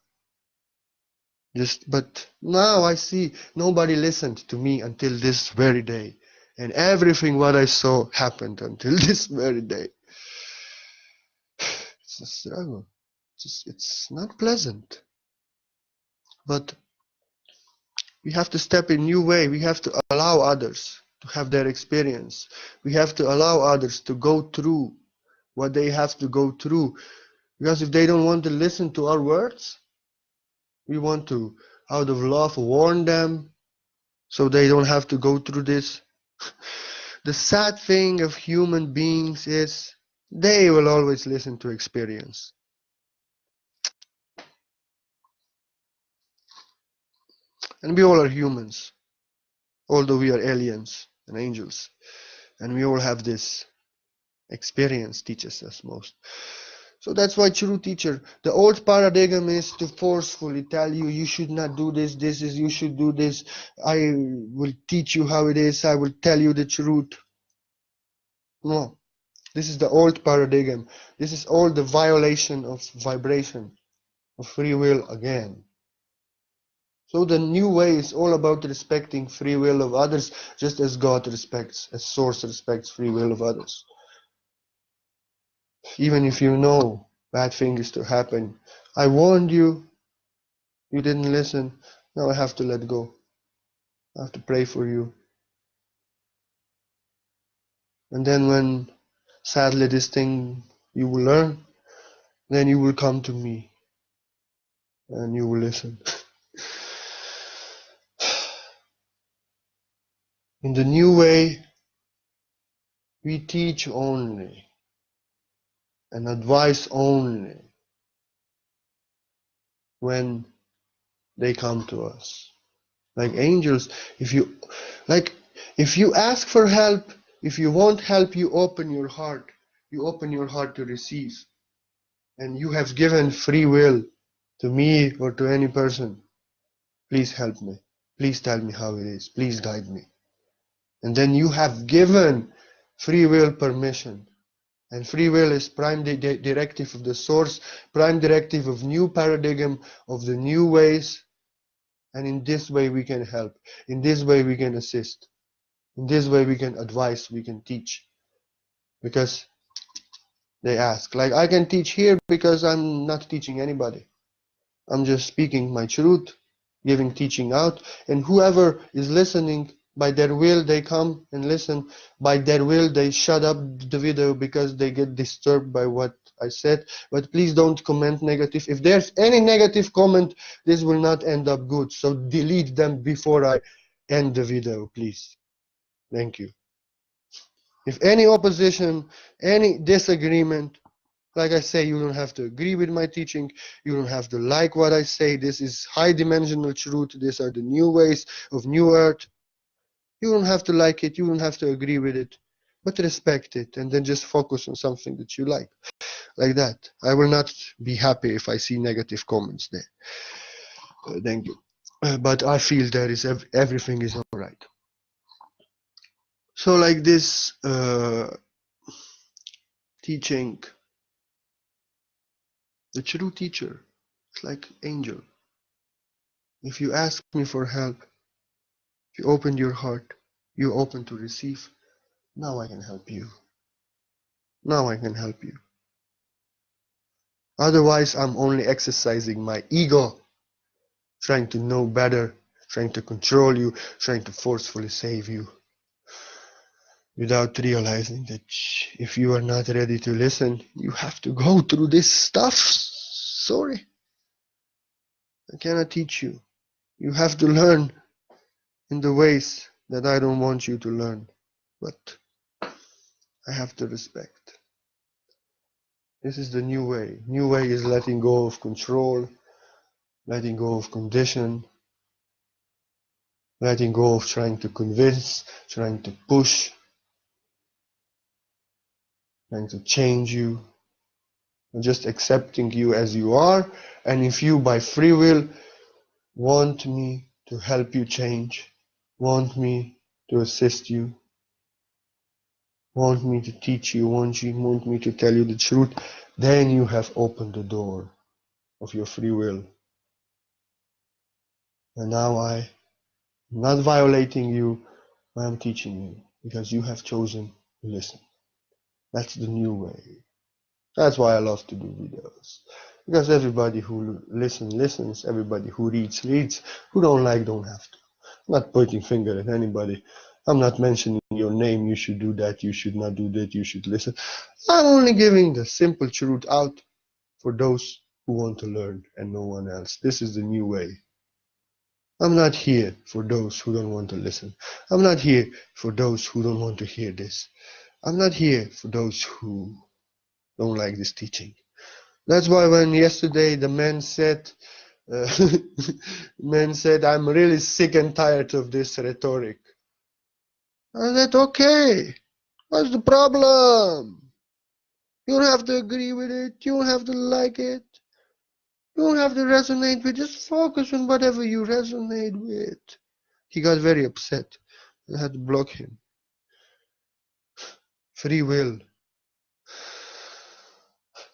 But now I see nobody listened to me until this very day. And everything what I saw happened until this very day. It's a struggle. It's not pleasant. But we have to step in a new way. We have to allow others to have their experience. We have to allow others to go through what they have to go through. Because if they don't want to listen to our words, we want to, out of love, warn them so they don't have to go through this. The sad thing of human beings is they will always listen to experience. And we all are humans, although we are aliens and angels. And we all have this experience teaches us most. So that's why true teacher, the old paradigm is to forcefully tell you, you should not do this, you should do this, I will teach you how it is, I will tell you the truth. No, this is the old paradigm. This is all the violation of vibration, of free will again. So the new way is all about respecting free will of others, just as God respects, as Source respects free will of others. Even if you know bad things to happen, I warned you, you didn't listen, now I have to let go. I have to pray for you. And then when, sadly, this thing you will learn, then you will come to me and you will listen. In the new way, we teach only and advise only when they come to us. Like angels, if you ask for help, if you want help, you open your heart. You open your heart to receive. And you have given free will to me or to any person. Please help me. Please tell me how it is. Please guide me. And then you have given free will permission. And free will is prime directive of the source, prime directive of new paradigm, of the new ways. And in this way we can help. In this way we can assist. In this way we can advise, we can teach. Because they ask. Like I can teach here because I'm not teaching anybody. I'm just speaking my truth, giving teaching out. And whoever is listening, by their will they come and listen. By their will they shut up the video because they get disturbed by what I said. But please don't comment negative. If there's any negative comment, this will not end up good. So delete them before I end the video, please. Thank you. If any opposition, any disagreement, like I say, you don't have to agree with my teaching. You don't have to like what I say. This is high-dimensional truth. These are the new ways of new earth. You don't have to like it. You don't have to agree with it. But respect it and then just focus on something that you like that. I will not be happy if I see negative comments there. Thank you. But I feel there is everything is all right. So like this teaching, the true teacher is like angel. If you ask me for help, if you open your heart, you're open to receive. Now I can help you. Now I can help you. Otherwise, I'm only exercising my ego, trying to know better, trying to control you, trying to forcefully save you, without realizing that if you are not ready to listen, you have to go through this stuff. Sorry, I cannot teach you. You have to learn in the ways that I don't want you to learn, but I have to respect. This is the new way. New way is letting go of control, letting go of condition, letting go of trying to convince, trying to push, trying to change you, and just accepting you as you are. And if you by free will want me to help you change, want me to assist you, want me to teach you, want me to tell you the truth, then you have opened the door of your free will. And now I'm not violating you, I am teaching you, because you have chosen to listen. That's the new way. That's why I love to do videos. Because everybody who listens, everybody who reads, who don't like, don't have to. I'm not pointing finger at anybody. I'm not mentioning your name, you should do that, you should not do that, you should listen. I'm only giving the simple truth out for those who want to learn and no one else. This is the new way. I'm not here for those who don't want to listen. I'm not here for those who don't want to hear this. I'm not here for those who don't like this teaching. That's why when yesterday the man said, I'm really sick and tired of this rhetoric. I said, okay, what's the problem? You don't have to agree with it. You don't have to like it. You don't have to resonate with it. Just focus on whatever you resonate with. He got very upset. I had to block him. Free will.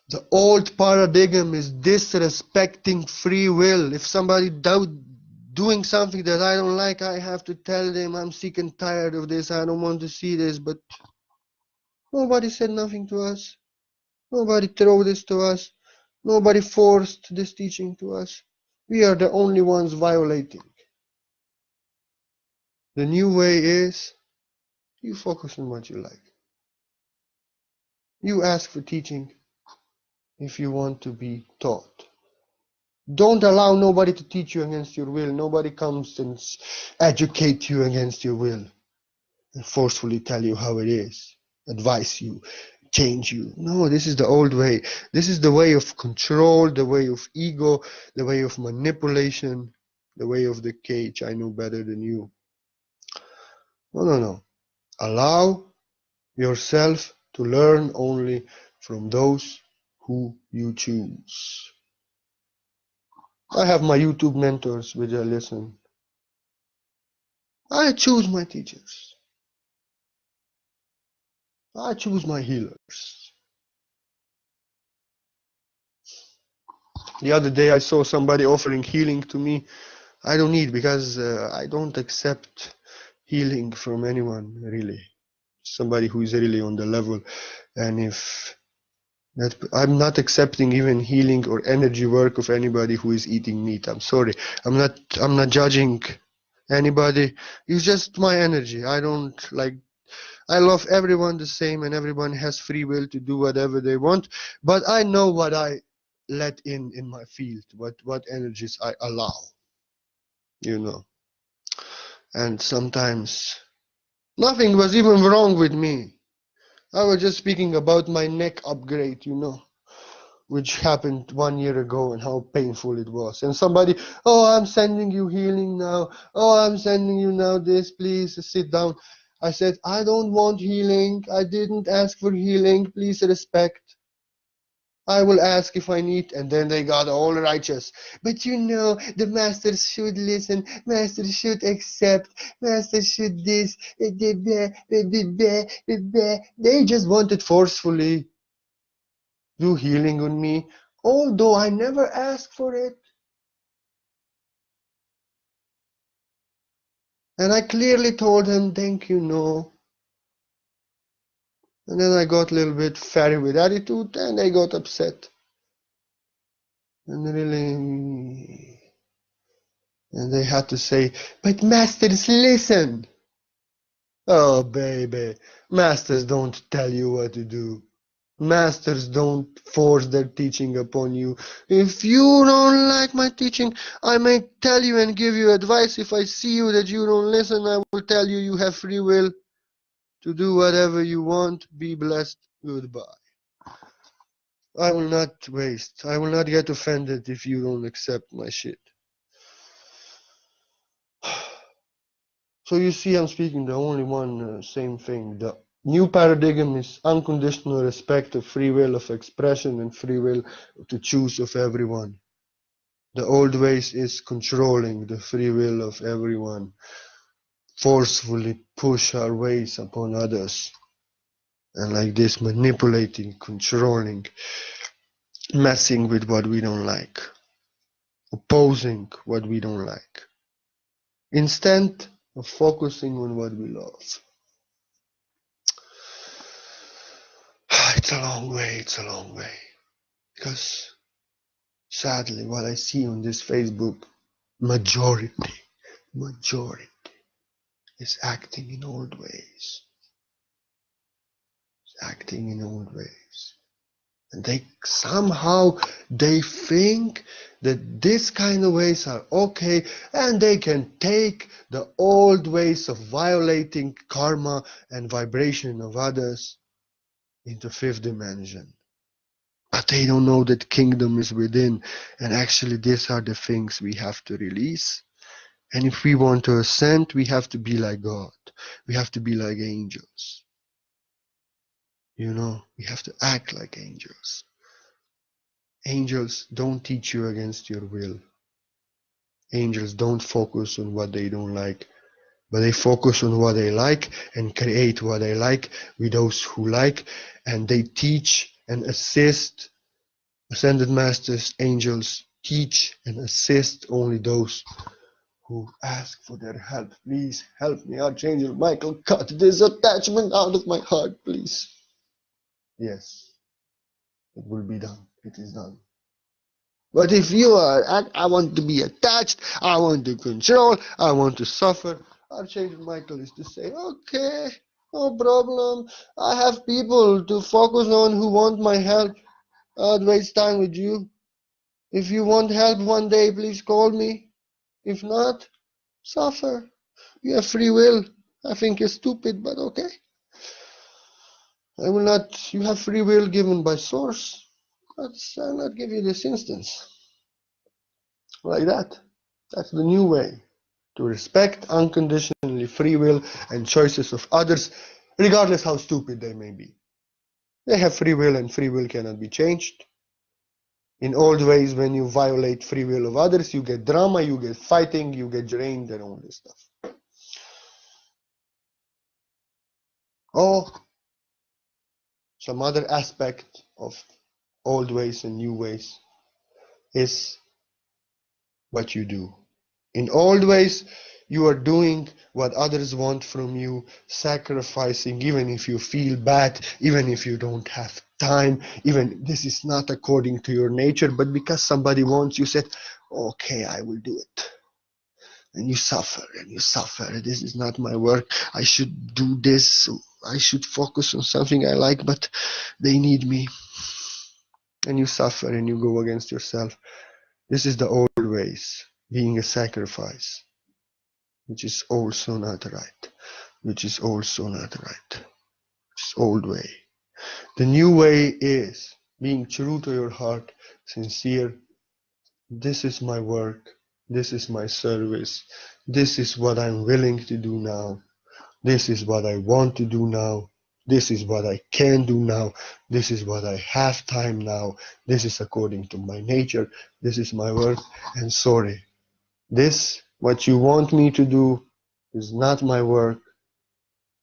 The old paradigm is disrespecting free will. If somebody doing something that I don't like, I have to tell them I'm sick and tired of this. I don't want to see this. But nobody said nothing to us. Nobody threw this to us. Nobody forced this teaching to us. We are the only ones violating. The new way is you focus on what you like. You ask for teaching if you want to be taught. Don't allow nobody to teach you against your will. Nobody comes and educate you against your will and forcefully tell you how it is, advise you, change you. No, this is the old way. This is the way of control, the way of ego, the way of manipulation, the way of the cage. I know better than you. No. Allow yourself to learn only from those who you choose. I have my YouTube mentors which I listen. I choose my teachers. I choose my healers. The other day I saw somebody offering healing to me. I don't need, because I don't accept healing from anyone, really. Somebody who is really on the level. And if that, I'm not accepting even healing or energy work of anybody who is eating meat. I'm sorry. I'm not judging anybody. It's just my energy. I don't like, I love everyone the same, and everyone has free will to do whatever they want. But I know what I let in my field, what energies I allow, you know. And sometimes nothing was even wrong with me. I was just speaking about my neck upgrade, you know, which happened 1 year ago and how painful it was. And somebody, oh, I'm sending you healing now. Oh, I'm sending you now this, please sit down. I said, I don't want healing. I didn't ask for healing. Please respect. I will ask if I need, and then they got all righteous. But you know, the masters should listen, masters should accept, masters should this. They just wanted forcefully do healing on me, although I never asked for it. And I clearly told them, thank you, no. And then I got a little bit fairy with attitude, and they got upset. And really, and they had to say, but masters, listen. Oh, baby, masters don't tell you what to do. Masters don't force their teaching upon you. If you don't like my teaching, I may tell you and give you advice. If I see you that you don't listen, I will tell you you have free will to do whatever you want. Be blessed. Goodbye. I will not waste. I will not get offended if you don't accept my shit. So you see, I'm speaking the only one, same thing. The new paradigm is unconditional respect of free will of expression and free will to choose of everyone. The old ways is controlling the free will of everyone, forcefully push our ways upon others, and like this manipulating, controlling, messing with what we don't like, opposing what we don't like, instead of focusing on what we love. It's a long way. Because sadly, what I see on this Facebook, majority is acting in old ways. And they somehow they think that this kind of ways are okay, and they can take the old ways of violating karma and vibration of others into fifth dimension. But they don't know that kingdom is within, and actually these are the things we have to release. And if we want to ascend, we have to be like God. We have to be like angels. We have to act like angels. Angels don't teach you against your will. Angels don't focus on what they don't like, but they focus on what they like and create what they like with those who like, and they teach and assist. Ascended masters, angels teach and assist only those who ask for their help. Please help me, Archangel Michael. Cut this attachment out of my heart, please. Yes, it will be done. It is done. But if you are, I want to be attached, I want to control, I want to suffer, Archangel Michael is to say, okay, no problem. I have people to focus on who want my help. I'll waste time with you. If you want help one day, please call me. If not, suffer. You have free will. I think you're stupid, but okay. I will not. You have free will given by source. But I'll not give you this instance. Like that. That's the new way. To respect unconditionally free will and choices of others, regardless how stupid they may be. They have free will and free will cannot be changed. In old ways, when you violate free will of others, you get drama, you get fighting, you get drained and all this stuff. Or some other aspect of old ways and new ways is what you do. In old ways, you are doing what others want from you, sacrificing, even if you feel bad, even if you don't have time, even this is not according to your nature, but because somebody wants, you said, okay, I will do it. And you suffer and you suffer. This is not my work. I should do this. I should focus on something I like, but they need me. And you suffer and you go against yourself. This is the old ways, being a sacrifice, which is also not right. Which is also not right. It's old way. The new way is being true to your heart, sincere. This is my work. This is my service. This is what I'm willing to do now. This is what I want to do now. This is what I can do now. This is what I have time now. This is according to my nature. This is my work. And sorry, this, what you want me to do, is not my work.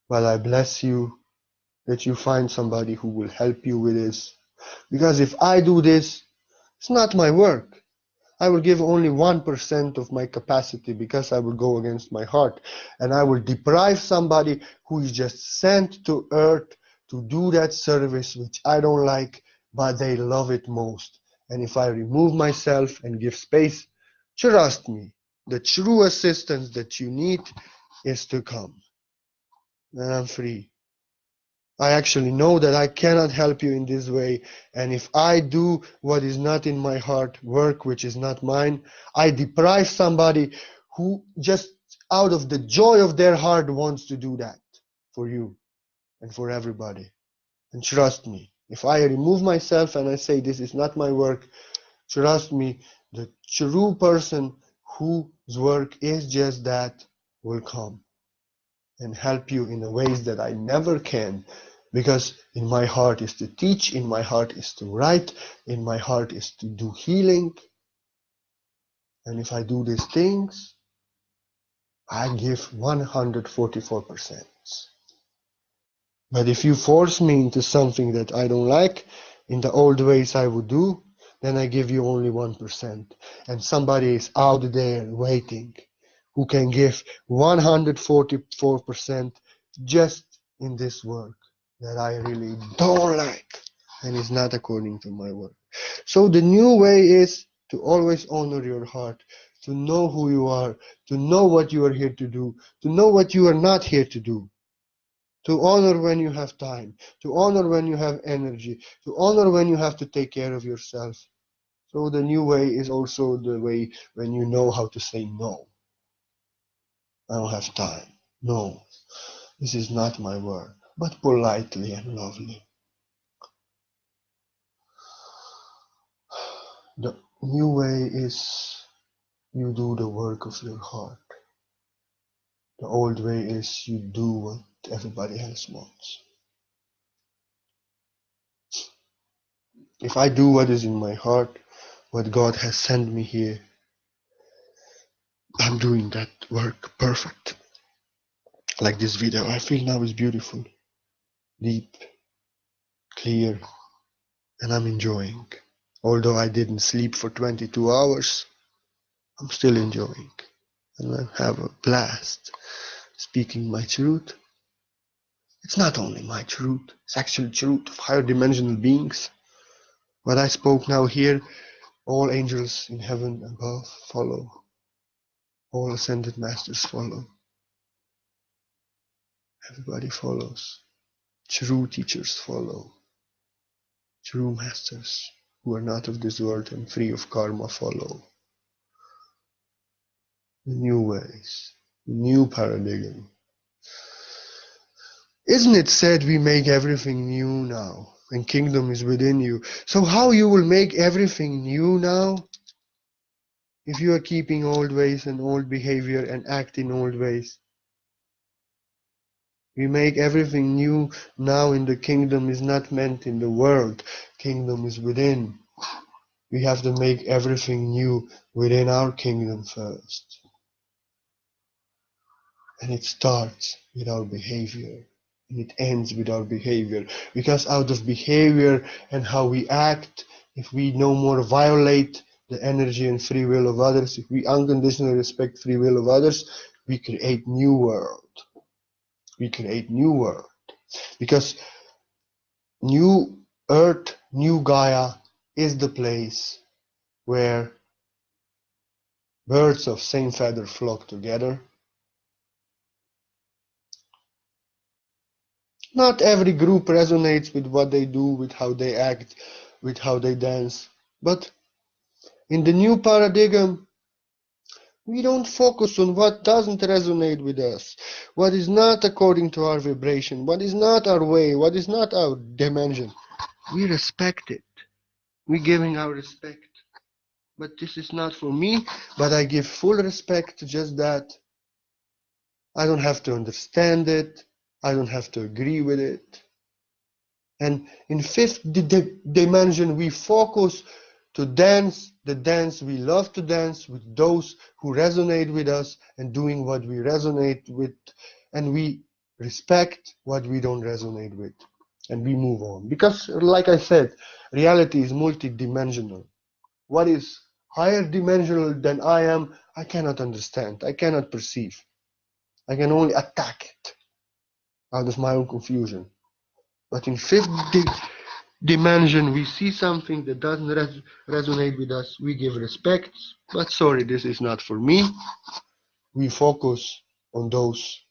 But I bless you that you find somebody who will help you with this. Because if I do this, it's not my work. I will give only 1% of my capacity because I will go against my heart. And I will deprive somebody who is just sent to earth to do that service which I don't like, but they love it most. And if I remove myself and give space, trust me, the true assistance that you need is to come. And I'm free. I actually know that I cannot help you in this way, and if I do what is not in my heart, work which is not mine, I deprive somebody who just out of the joy of their heart wants to do that for you and for everybody. And trust me, if I remove myself and I say this is not my work, trust me, the true person whose work is just that will come and help you in the ways that I never can. Because in my heart is to teach, in my heart is to write, in my heart is to do healing. And if I do these things, I give 144%. But if you force me into something that I don't like, in the old ways I would do, then I give you only 1%. And somebody is out there waiting who can give 144% just in this work that I really don't like and is not according to my work. So the new way is to always honor your heart, to know who you are, to know what you are here to do, to know what you are not here to do. To honor when you have time, to honor when you have energy, to honor when you have to take care of yourself. So the new way is also the way when you know how to say no. I don't have time. No, this is not my work, but politely and lovely. The new way is you do the work of your heart. The old way is you do what everybody else wants. If I do what is in my heart, what God has sent me here, I'm doing that work perfect. Like this video, I feel now is beautiful, deep, clear, and I'm enjoying. Although I didn't sleep for 22 hours, I'm still enjoying. And I have a blast speaking my truth. It's not only my truth, it's actually truth of higher dimensional beings. What I spoke now here, all angels in heaven above follow. All ascended masters follow. Everybody follows. True teachers follow. True masters who are not of this world and free of karma follow. The new ways, the new paradigm. Isn't it said we make everything new now, and kingdom is within you? So how you will make everything new now if you are keeping old ways and old behavior and act in old ways? We make everything new now in the kingdom is not meant in the world. Kingdom is within. We have to make everything new within our kingdom first. And it starts with our behavior. And it ends with our behavior. Because out of behavior and how we act, if we no more violate the energy and free will of others, if we unconditionally respect free will of others, we create new world. We create new world. Because new earth, new Gaia is the place where birds of same feather flock together. Not every group resonates with what they do, with how they act, with how they dance. But in the new paradigm, we don't focus on what doesn't resonate with us, what is not according to our vibration, what is not our way, what is not our dimension. We respect it. We're giving our respect. But this is not for me, but I give full respect to just that. I don't have to understand it. I don't have to agree with it. And in fifth dimension, we focus to dance the dance we love to dance with those who resonate with us and doing what we resonate with. And we respect what we don't resonate with. And we move on. Because, like I said, reality is multidimensional. What is higher dimensional than I am, I cannot understand. I cannot perceive. I can only attack it out of my own confusion. But in fifth dimension, we see something that doesn't resonate with us. We give respect. But sorry, this is not for me. We focus on those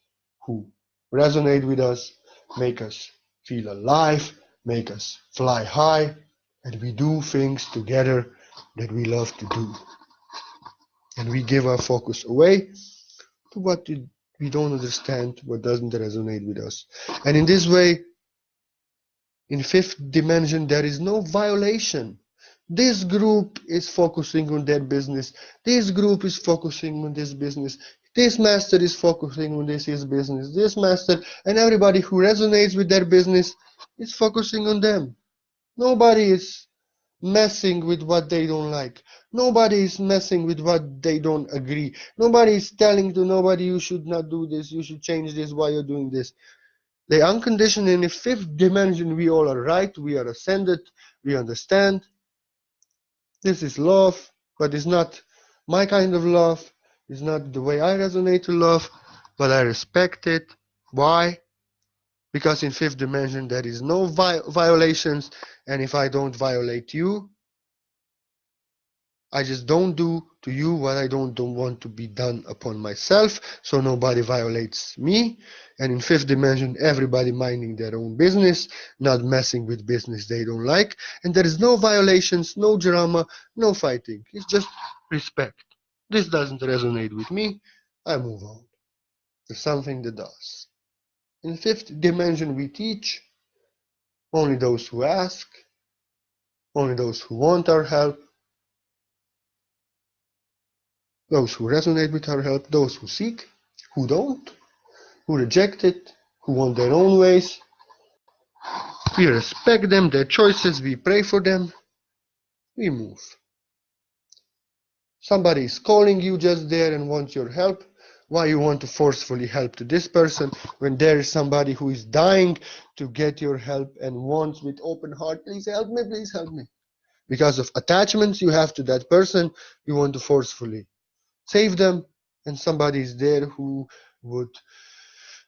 who resonate with us, make us feel alive, make us fly high, and we do things together that we love to do. And we give our focus away to what we don't understand, what doesn't resonate with us. And in this way, in fifth dimension, there is no violation. This group is focusing on their business. This group is focusing on this business. This master is focusing on his business. This master and everybody who resonates with their business is focusing on them. Nobody is messing with what they don't like. Nobody is messing with what they don't agree. Nobody is telling to nobody, you should not do this, you should change this, why you're doing this. The unconditioned in the fifth dimension, we all are right, we are ascended, we understand. This is love, but it's not my kind of love. It's not the way I resonate to love, but I respect it. Why? Because in fifth dimension there is no violations, and if I don't violate you, I just don't do to you what I don't want to be done upon myself, so nobody violates me. And in fifth dimension, everybody minding their own business, not messing with business they don't like, and there is no violations, no drama, no fighting. It's just respect. This doesn't resonate with me, I move on. There's something that does. In fifth dimension, we teach only those who ask, only those who want our help, those who resonate with our help, those who seek, who don't, who reject it, who want their own ways. We respect them, their choices, we pray for them, we move. Somebody is calling you just there and wants your help. Why you want to forcefully help to this person when there is somebody who is dying to get your help and wants with open heart, please help me, please help me. Because of attachments you have to that person, you want to forcefully save them, and somebody is there who would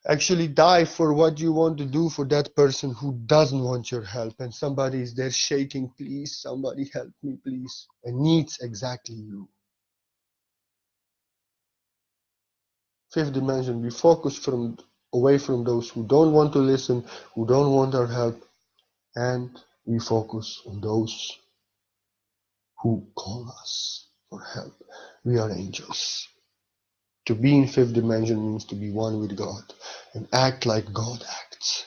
actually die for what you want to do for that person who doesn't want your help, and somebody is there shaking, please, somebody help me, please, and needs exactly you. Fifth dimension, we focus away from those who don't want to listen, who don't want our help, and we focus on those who call us for help. We are angels. To be in fifth dimension means to be one with God and act like God acts.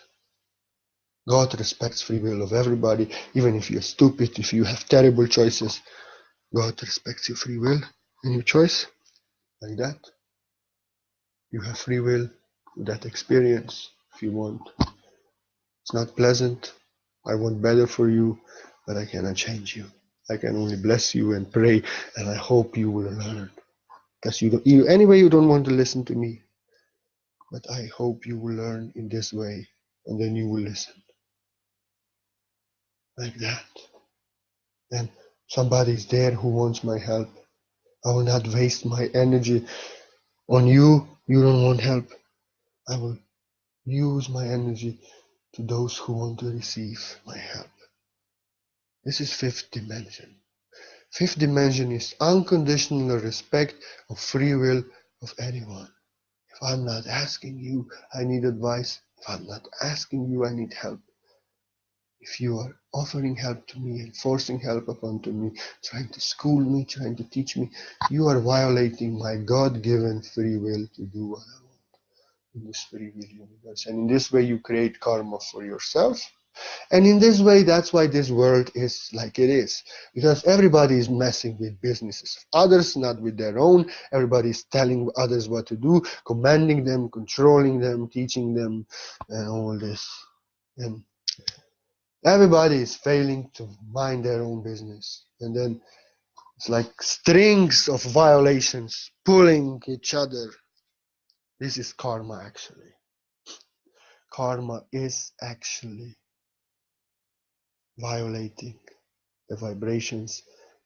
God respects free will of everybody, even if you're stupid, if you have terrible choices. God respects your free will and your choice. Like that, you have free will to that experience if you want. It's not pleasant. I want better for you, but I cannot change you. I can only bless you and pray, and I hope you will learn. Because anyway, you don't want to listen to me. But I hope you will learn in this way, and then you will listen. Like that. And somebody is there who wants my help. I will not waste my energy on you. You don't want help. I will use my energy to those who want to receive my help. This is fifth dimension. Fifth dimension is unconditional respect of free will of anyone. If I'm not asking you, I need advice. If I'm not asking you, I need help. If you are offering help to me and forcing help upon to me, trying to school me, trying to teach me, you are violating my God-given free will to do what I want in this free will universe. And in this way, you create karma for yourself. And in this way, that's why this world is like it is. Because everybody is messing with businesses of others, not with their own. Everybody is telling others what to do, commanding them, controlling them, teaching them, and all this. And everybody is failing to mind their own business. And then it's like strings of violations pulling each other. This is karma, actually. Karma is actually violating the vibrations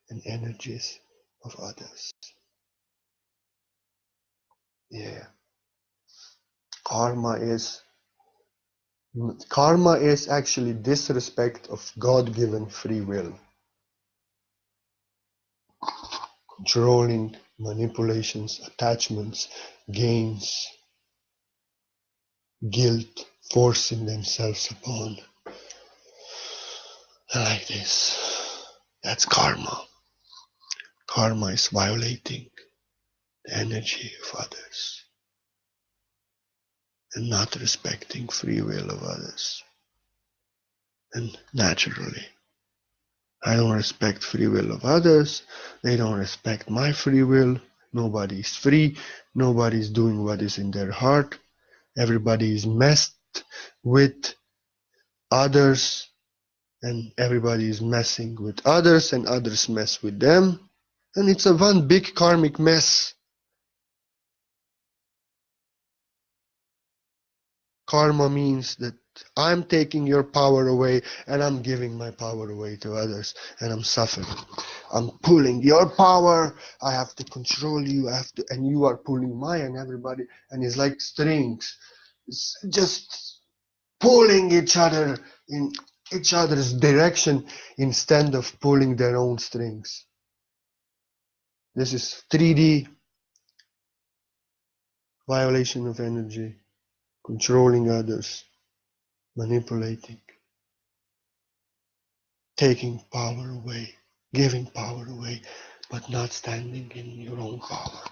and energies of others. Yeah. Karma is actually disrespect of God-given free will. Controlling, manipulations, attachments, gains, guilt, forcing themselves upon. Like this. That's karma. Karma is violating the energy of others and not respecting free will of others. And naturally, I don't respect free will of others. They don't respect my free will. Nobody is free. Nobody is doing what is in their heart. Everybody is messed with others, and everybody is messing with others, and others mess with them. And it's a one big karmic mess. Karma means that I'm taking your power away and I'm giving my power away to others, and I'm suffering. I'm pulling your power. I have to control you. And you are pulling mine, and everybody, and it's like strings. It's just pulling each other in each other's direction instead of pulling their own strings. This is 3D violation of energy, controlling others, manipulating, taking power away, giving power away, but not standing in your own power.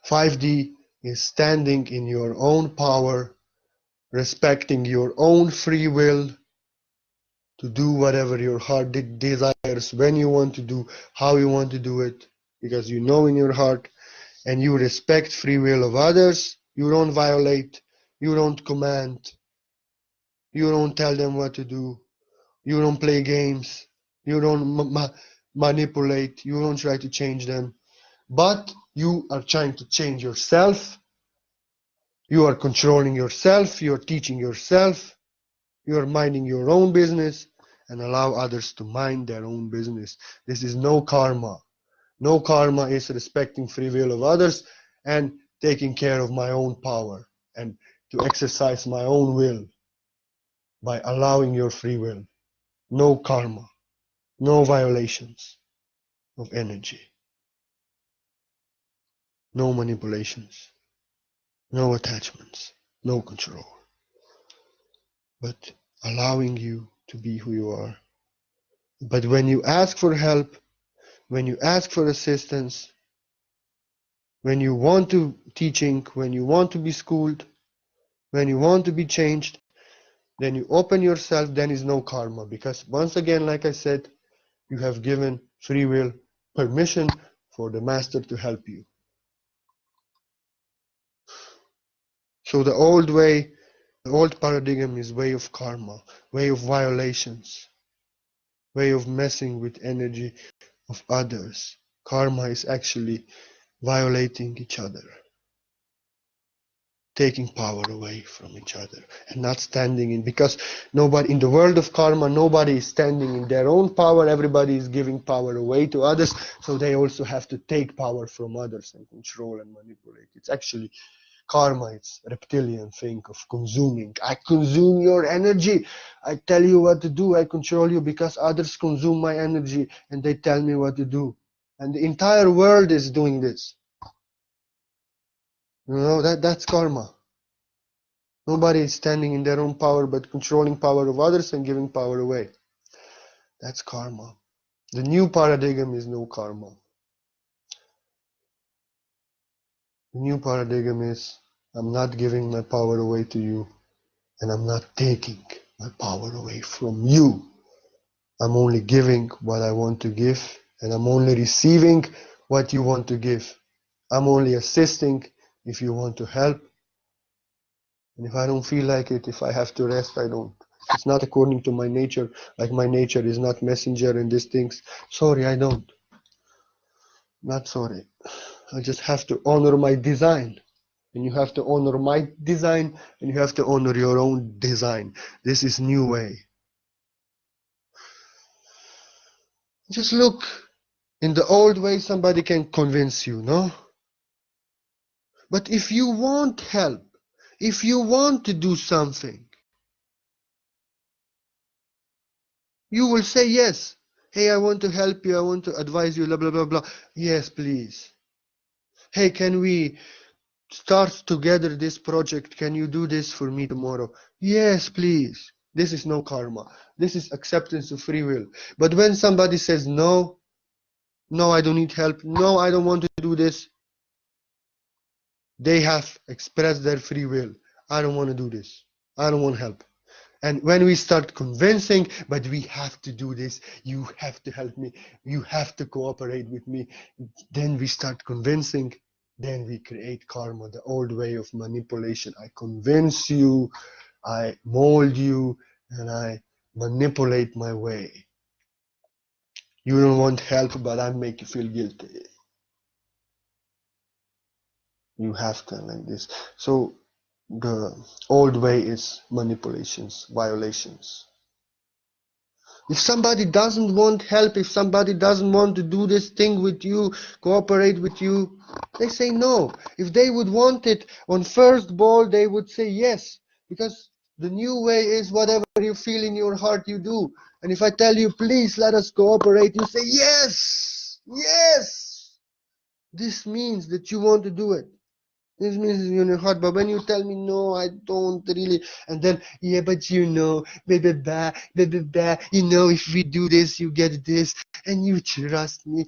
5D is standing in your own power, respecting your own free will to do whatever your heart desires, when you want to do, how you want to do it, because you know in your heart, and you respect free will of others. You don't violate, you don't command, you don't tell them what to do, you don't play games, you don't manipulate, you don't try to change them, but you are trying to change yourself. You are controlling yourself, you are teaching yourself, you are minding your own business, and allow others to mind their own business. This is no karma. No karma is respecting free will of others and taking care of my own power and to exercise my own will by allowing your free will. No karma, no violations of energy, no manipulations, no attachments, no control, but allowing you to be who you are. But when you ask for help, when you ask for assistance, when you want to teaching, when you want to be schooled, when you want to be changed, then you open yourself, then is no karma. Because once again, like I said, you have given free will permission for the master to help you. So the old way, the old paradigm is way of karma, way of violations, way of messing with energy of others. Karma is actually violating each other, taking power away from each other and not standing in, because nobody in the world of karma, nobody is standing in their own power. Everybody is giving power away to others, so they also have to take power from others and control and manipulate. It's actually karma. It's a reptilian thing of consuming. I consume your energy, I tell you what to do, I control you because others consume my energy and they tell me what to do. And the entire world is doing this. You know, that's karma. Nobody is standing in their own power but controlling power of others and giving power away. That's karma. The new paradigm is no karma. The new paradigm is I'm not giving my power away to you and I'm not taking my power away from you. I'm only giving what I want to give and I'm only receiving what you want to give. I'm only assisting if you want to help. And if I don't feel like it, if I have to rest, I don't. It's not according to my nature, like my nature is not messenger and these things. Sorry, I don't. Not sorry. I just have to honor my design. And you have to honor my design and you have to honor your own design. This is new way. Just look. In the old way, somebody can convince you, no? But if you want help, if you want to do something, you will say yes. Hey, I want to help you. I want to advise you, blah, blah, blah, blah. Yes, please. Hey, can we start together this project? Can you do this for me tomorrow? Yes, please. This is no karma. This is acceptance of free will. But when somebody says no, no, I don't need help. No, I don't want to do this. They have expressed their free will. I don't want to do this. I don't want help. And when we start convincing, but we have to do this, you have to help me, you have to cooperate with me, then we start convincing, then we create karma, the old way of manipulation. I convince you, I mold you, and I manipulate my way. You don't want help, but I make you feel guilty. You have to, like this. So the old way is manipulations, violations. If somebody doesn't want help, if somebody doesn't want to do this thing with you, cooperate with you, they say no. If they would want it on first ball, they would say yes. Because the new way is whatever you feel in your heart, you do. And if I tell you, please let us cooperate, you say yes, yes. This means that you want to do it. This means it's in your heart, but when you tell me no, I don't really, and then yeah, but you know, blah blah blah, blah blah blah, you know, if we do this, you get this, and you trust me,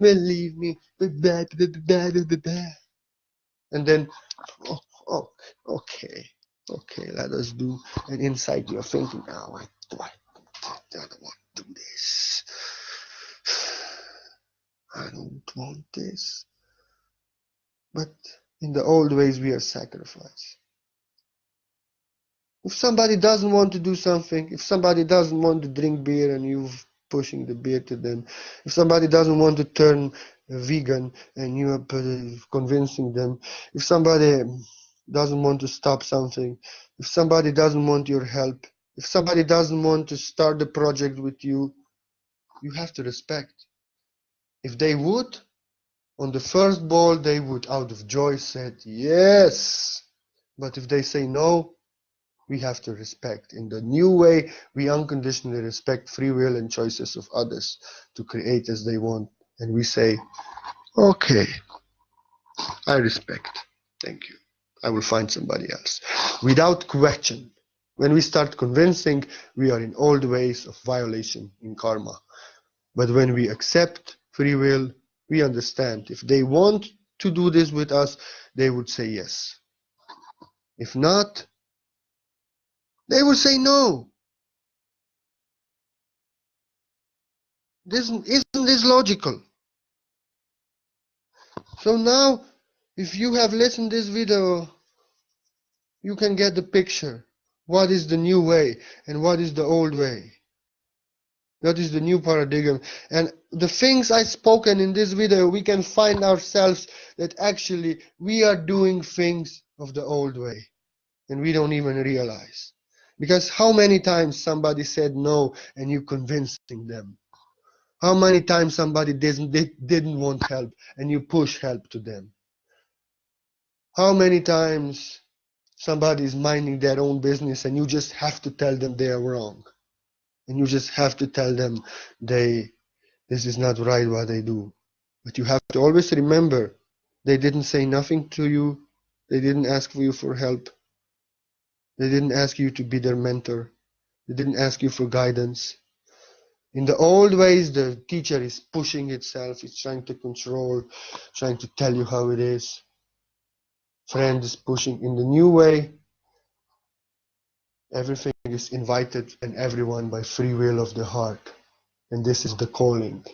believe me, blah blah blah blah blah blah blah. And then, oh, oh, okay, okay, let us do. And inside you're thinking, oh, I don't want to do this. I don't want this. But in the old ways, we are sacrificed. If somebody doesn't want to do something, if somebody doesn't want to drink beer and you've pushing the beer to them. If somebody doesn't want to turn vegan and you are convincing them, if somebody doesn't want to stop something, if somebody doesn't want your help, if somebody doesn't want to start the project with you, you have to respect. If they would, on the first ball, they would, out of joy, said yes. But if they say no, we have to respect. In the new way, we unconditionally respect free will and choices of others to create as they want. And we say, okay, I respect. Thank you. I will find somebody else. Without question. When we start convincing, we are in old ways of violation in karma. But when we accept free will, we understand. If they want to do this with us, they would say yes. If not, they would say no. Isn't this logical? So now, if you have listened to this video, you can get the picture. What is the new way and what is the old way? That is the new paradigm. And the things I spoken in this video, we can find ourselves that actually we are doing things of the old way. And we don't even realize. Because how many times somebody said no and you convincing them? How many times somebody didn't want help and you push help to them? How many times somebody is minding their own business and you just have to tell them they are wrong? And you just have to tell them this is not right what they do. But you have to always remember, they didn't say nothing to you. They didn't ask for you for help. They didn't ask you to be their mentor. They didn't ask you for guidance. In the old ways, the teacher is pushing itself. It's trying to control, trying to tell you how it is. Friend is pushing. In the new way, everything is invited and everyone by free will of the heart. And this is the calling.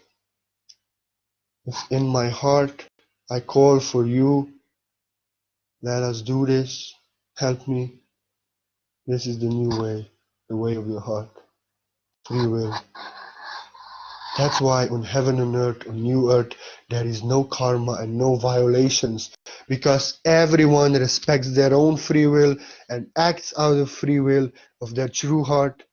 If in my heart I call for you, let us do this, help me. This is the new way, the way of your heart. Free will. That's why on heaven and earth, on new earth, there is no karma and no violations, because everyone respects their own free will and acts out of free will of their true heart,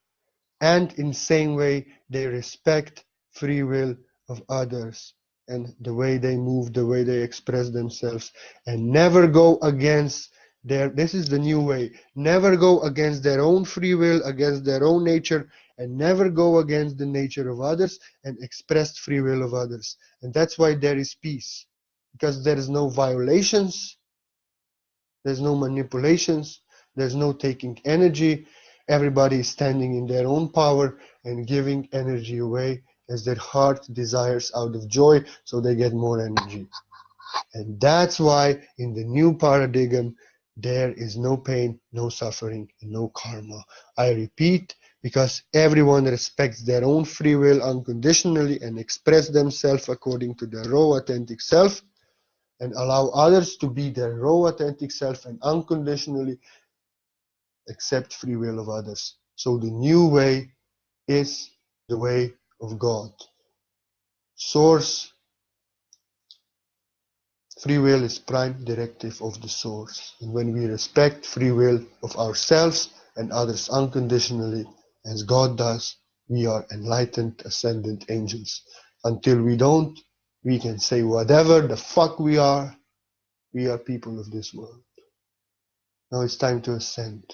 and in same way they respect free will of others and the way they move, the way they express themselves, and never go against this is the new way, never go against their own free will, against their own nature, and never go against the nature of others and express free will of others. And that's why there is peace, because there is no violations, there's no manipulations, there's no taking energy. Everybody is standing in their own power and giving energy away as their heart desires out of joy, so they get more energy. And that's why in the new paradigm, there is no pain, no suffering, and no karma. I repeat, because everyone respects their own free will unconditionally and express themselves according to their raw, authentic self, and allow others to be their raw, authentic self and unconditionally accept free will of others. So the new way is the way of God. Source, free will is prime directive of the source. And when we respect free will of ourselves and others unconditionally, as God does, we are enlightened, ascendant angels. Until we don't, we can say whatever the fuck we are people of this world. Now it's time to ascend.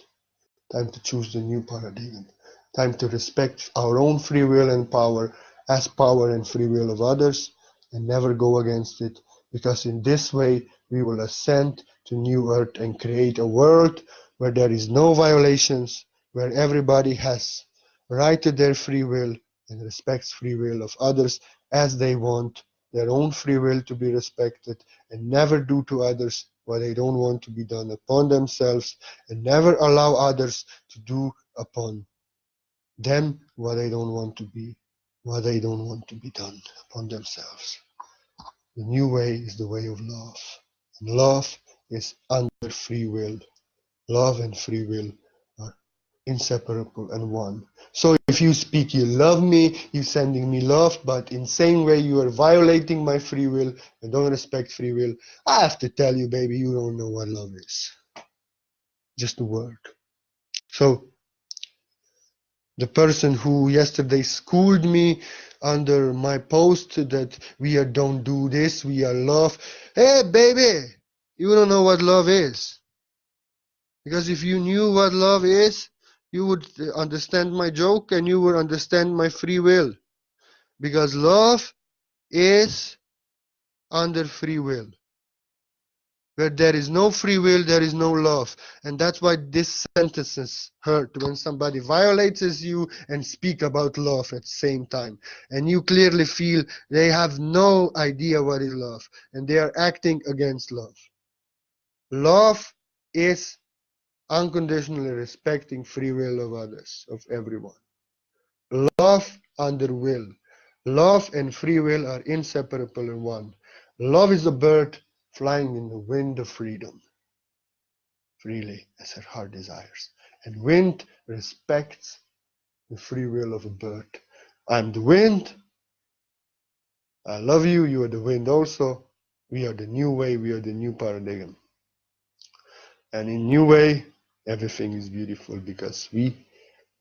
Time to choose the new paradigm. Time to respect our own free will and power as power and free will of others, and never go against it, because in this way we will ascend to new earth and create a world where there is no violations, where everybody has right to their free will and respects free will of others as they want their own free will to be respected, and never do to others what they don't want to be done upon themselves, and never allow others to do upon them what they don't want to be, what they don't want to be done upon themselves. The new way is the way of love. And love is under free will. Love and free will are inseparable and one. So if you speak you love me, you're sending me love, but in same way you are violating my free will and don't respect free will, I have to tell you, baby, you don't know what love is. Just a word. So the person who yesterday schooled me under my post that we are don't do this, we are love. Hey, baby, you don't know what love is. Because if you knew what love is, you would understand my joke and you would understand my free will. Because love is under free will. Where there is no free will, there is no love. And that's why these sentences hurt when somebody violates you and speak about love at the same time. And you clearly feel they have no idea what is love. And they are acting against love. Love is unconditionally respecting free will of others, of everyone. Love under will. Love and free will are inseparable in one. Love is a bird flying in the wind of freedom, freely as her heart desires. And wind respects the free will of a bird. I'm the wind. I love you. You are the wind also. We are the new way. We are the new paradigm. And in new way, everything is beautiful because we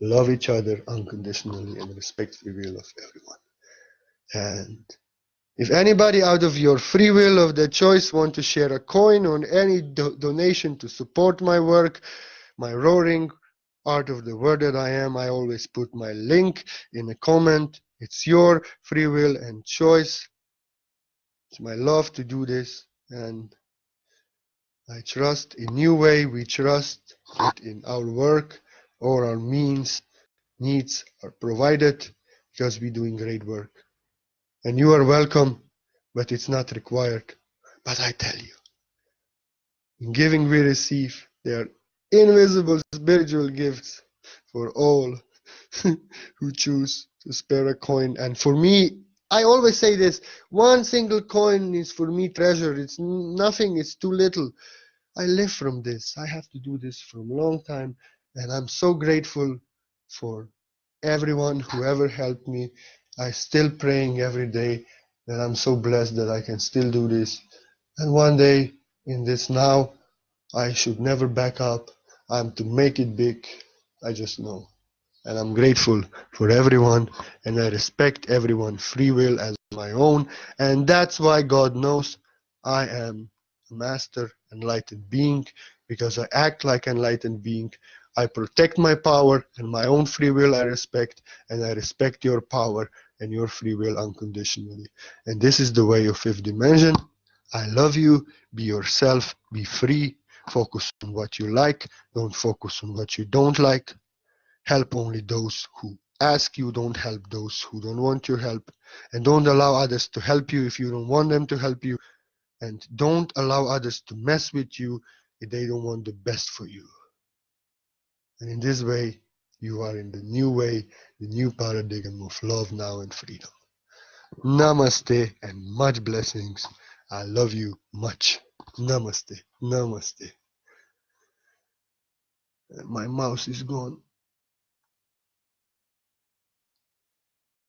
love each other unconditionally and respect free will of everyone. And if anybody out of your free will of their choice want to share a coin or any donation to support my work, my roaring art of the word that I am, I always put my link in a comment. It's your free will and choice. It's my love to do this, and I trust in new way. We trust that in our work or our needs are provided because we're doing great work. And you are welcome, but it's not required. But I tell you, in giving we receive. They are invisible spiritual gifts for all who choose to spare a coin. And for me, I always say this, one single coin is for me treasure. It's nothing, it's too little. I live from this. I have to do this for a long time. And I'm so grateful for everyone who ever helped me. I still praying every day that I'm so blessed that I can still do this. And one day in this now, I should never back up. I'm to make it big. I just know. And I'm grateful for everyone, and I respect everyone's free will as my own. And that's why God knows I am a master enlightened being, because I act like an enlightened being. I protect my power and my own free will I respect, and I respect your power and your free will unconditionally. And this is the way of fifth dimension. I love you. Be yourself. Be free. Focus on what you like. Don't focus on what you don't like. Help only those who ask you. Don't help those who don't want your help. And don't allow others to help you if you don't want them to help you. And don't allow others to mess with you if they don't want the best for you. And in this way, you are in the new way, the new paradigm of love now and freedom. Namaste and much blessings. I love you much. Namaste. Namaste. My mouse is gone.